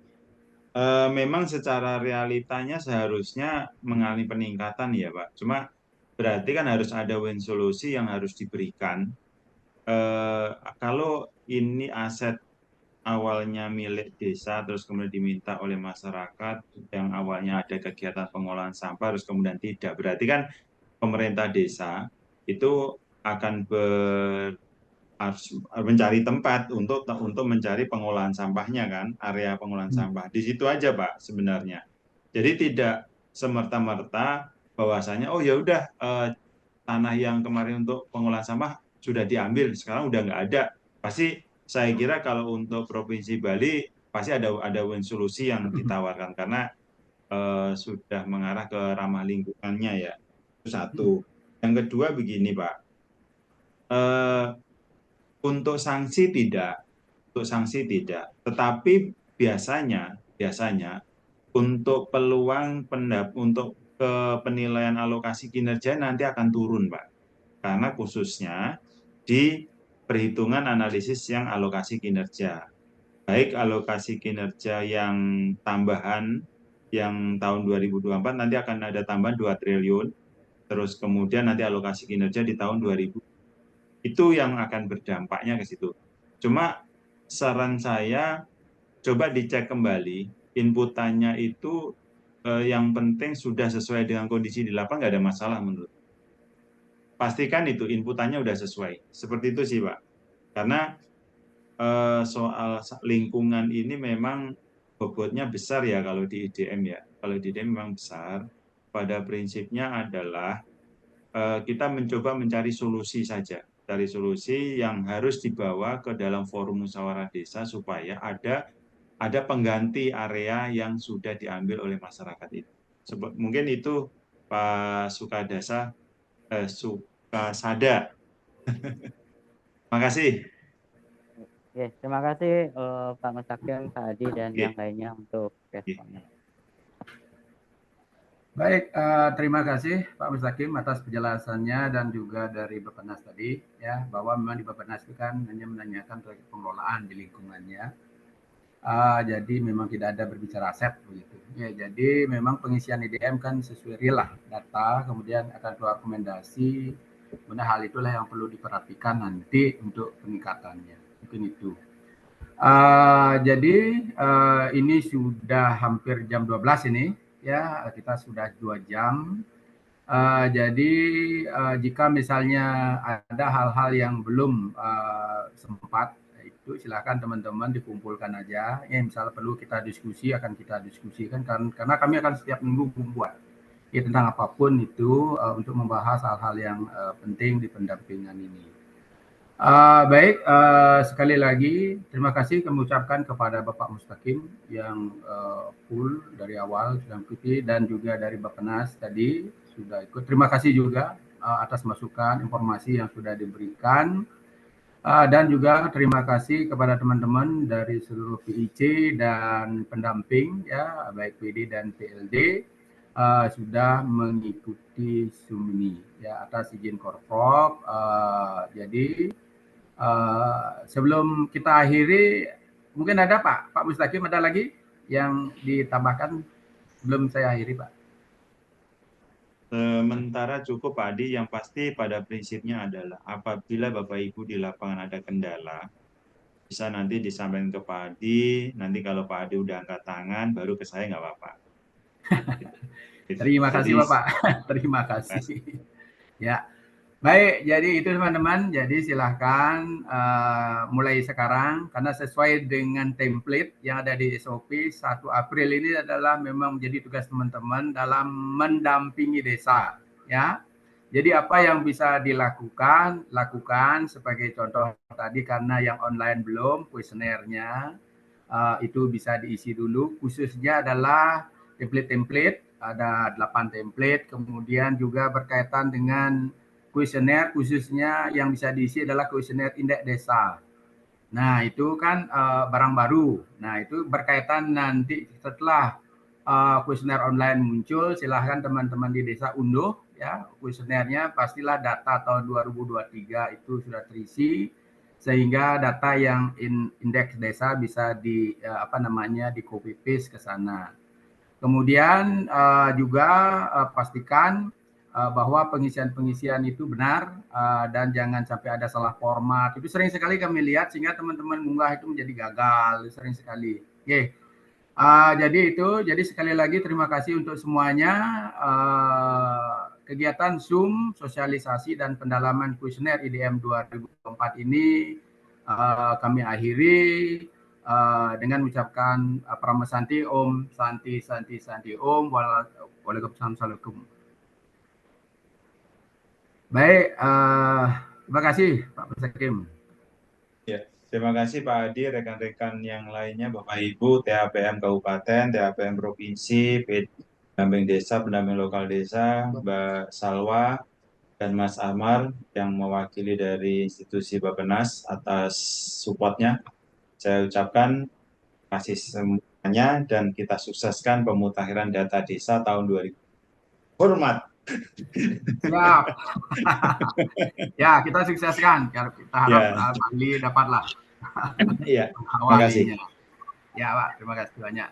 Memang secara realitanya seharusnya mengalami peningkatan ya Pak. Cuma berarti kan harus ada win solusi yang harus diberikan. Kalau ini aset awalnya milik desa terus kemudian diminta oleh masyarakat yang awalnya ada kegiatan pengolahan sampah terus kemudian tidak, berarti kan pemerintah desa itu akan harus mencari tempat untuk mencari pengolahan sampahnya kan, area pengolahan sampah. Di situ aja Pak sebenarnya. Jadi tidak semerta-merta bahwasanya oh ya udah tanah yang kemarin untuk pengolahan sampah sudah diambil, sekarang udah nggak ada. Pasti saya kira kalau untuk Provinsi Bali pasti ada win solusi yang ditawarkan karena sudah mengarah ke ramah lingkungannya ya. Itu satu. Yang kedua begini Pak, untuk sanksi tidak, tetapi biasanya untuk peluang untuk penilaian alokasi kinerja nanti akan turun Pak, karena khususnya di perhitungan analisis yang alokasi kinerja, baik alokasi kinerja yang tambahan yang tahun 2024 nanti akan ada tambahan 2 triliun, terus kemudian nanti alokasi kinerja di tahun 2000 itu yang akan berdampaknya ke situ. Cuma saran saya coba dicek kembali inputannya itu yang penting sudah sesuai dengan kondisi di lapangan, nggak ada masalah menurut. Pastikan itu inputannya udah sesuai. Seperti itu sih Pak. Karena soal lingkungan ini memang bobotnya besar ya kalau di IDM ya. Kalau di IDM memang besar. Pada prinsipnya adalah kita mencoba mencari solusi saja. Cari solusi yang harus dibawa ke dalam forum musyawarah desa supaya ada pengganti area yang sudah diambil oleh masyarakat itu. Mungkin itu Pak Sukadasa, Sukasada. Makasih. Oke, terima kasih Pak Mustaqim, Pak Adi, dan yang lainnya untuk responnya. Baik, terima kasih Pak Mustaqim atas penjelasannya dan juga dari Bappenas tadi ya, bahwa memang di Bappenas itu kan hanya menanyakan terkait pengelolaan di lingkungannya. Jadi memang tidak ada berbicara aset begitu. Ya, jadi memang pengisian IDM kan sesuai real lah data, kemudian akan keluar rekomendasi. Kemudian hal itulah yang perlu diperhatikan nanti untuk peningkatannya. Mungkin itu. Jadi ini sudah hampir jam 12 ini. Ya, kita sudah 2 jam. Jadi jika misalnya ada hal-hal yang belum sempat, itu silakan teman-teman dikumpulkan aja. Ya, misalnya perlu kita diskusi, akan kita diskusikan karena kami akan setiap minggu membuat ya, tentang apapun itu untuk membahas hal-hal yang penting di pendampingan ini. Baik, sekali lagi terima kasih kami ucapkan kepada Bapak Mustaqim yang full dari awal sudah mengikuti, dan juga dari Bappenas tadi sudah ikut. Terima kasih juga atas masukan informasi yang sudah diberikan, dan juga terima kasih kepada teman-teman dari seluruh PIC dan pendamping ya, baik PD dan PLD sudah mengikuti Zoom ini ya atas izin Korprov. Jadi sebelum kita akhiri, mungkin ada Pak Mustaqim, ada lagi yang ditambahkan sebelum saya akhiri Pak? Sementara cukup Pak Adi, yang pasti pada prinsipnya adalah apabila Bapak Ibu di lapangan ada kendala, bisa nanti disampaikan ke Pak Adi, nanti kalau Pak Adi udah angkat tangan, baru ke saya nggak apa-apa. Terima kasih Bapak, terima kasih. Ya. Baik, jadi itu teman-teman. Jadi silahkan mulai sekarang, karena sesuai dengan template yang ada di SOP, 1 April ini adalah memang menjadi tugas teman-teman dalam mendampingi desa. Ya, jadi apa yang bisa dilakukan, lakukan. Sebagai contoh tadi, karena yang online belum, kuesionernya itu bisa diisi dulu. Khususnya adalah template-template, ada 8 template, kemudian juga berkaitan dengan kuesioner khususnya yang bisa diisi adalah kuesioner indeks desa. Nah, itu kan barang baru. Nah, itu berkaitan nanti setelah kuesioner online muncul, silahkan teman-teman di desa unduh ya kuesionernya, pastilah data tahun 2023 itu sudah terisi sehingga data yang indeks desa bisa di di copy paste ke sana. Kemudian juga pastikan bahwa pengisian-pengisian itu benar dan jangan sampai ada salah format. Itu sering sekali kami lihat sehingga teman-teman munggah itu menjadi gagal, sering sekali. Oke. Jadi sekali lagi terima kasih untuk semuanya. Kegiatan Zoom sosialisasi dan pendalaman kuesioner IDM 2024 ini kami akhiri dengan mengucapkan Pramasanti Om Santi Santi Santi Om Waalaikumsalam. Baik, terima kasih Pak Mustakim. Ya, terima kasih Pak Adi, rekan-rekan yang lainnya, Bapak Ibu, THPM Kabupaten, THPM Provinsi, pendamping desa, pendamping lokal desa, Mbak Salwa, dan Mas Amar yang mewakili dari institusi Bappenas atas supportnya. Saya ucapkan terima kasih semuanya dan kita sukseskan pemutakhiran data desa tahun 2000. Hormat. Siap. Ya, kita sukseskan. Kita harap Bali dapatlah. Iya, terima kasih. Ya, Pak, terima kasih banyak.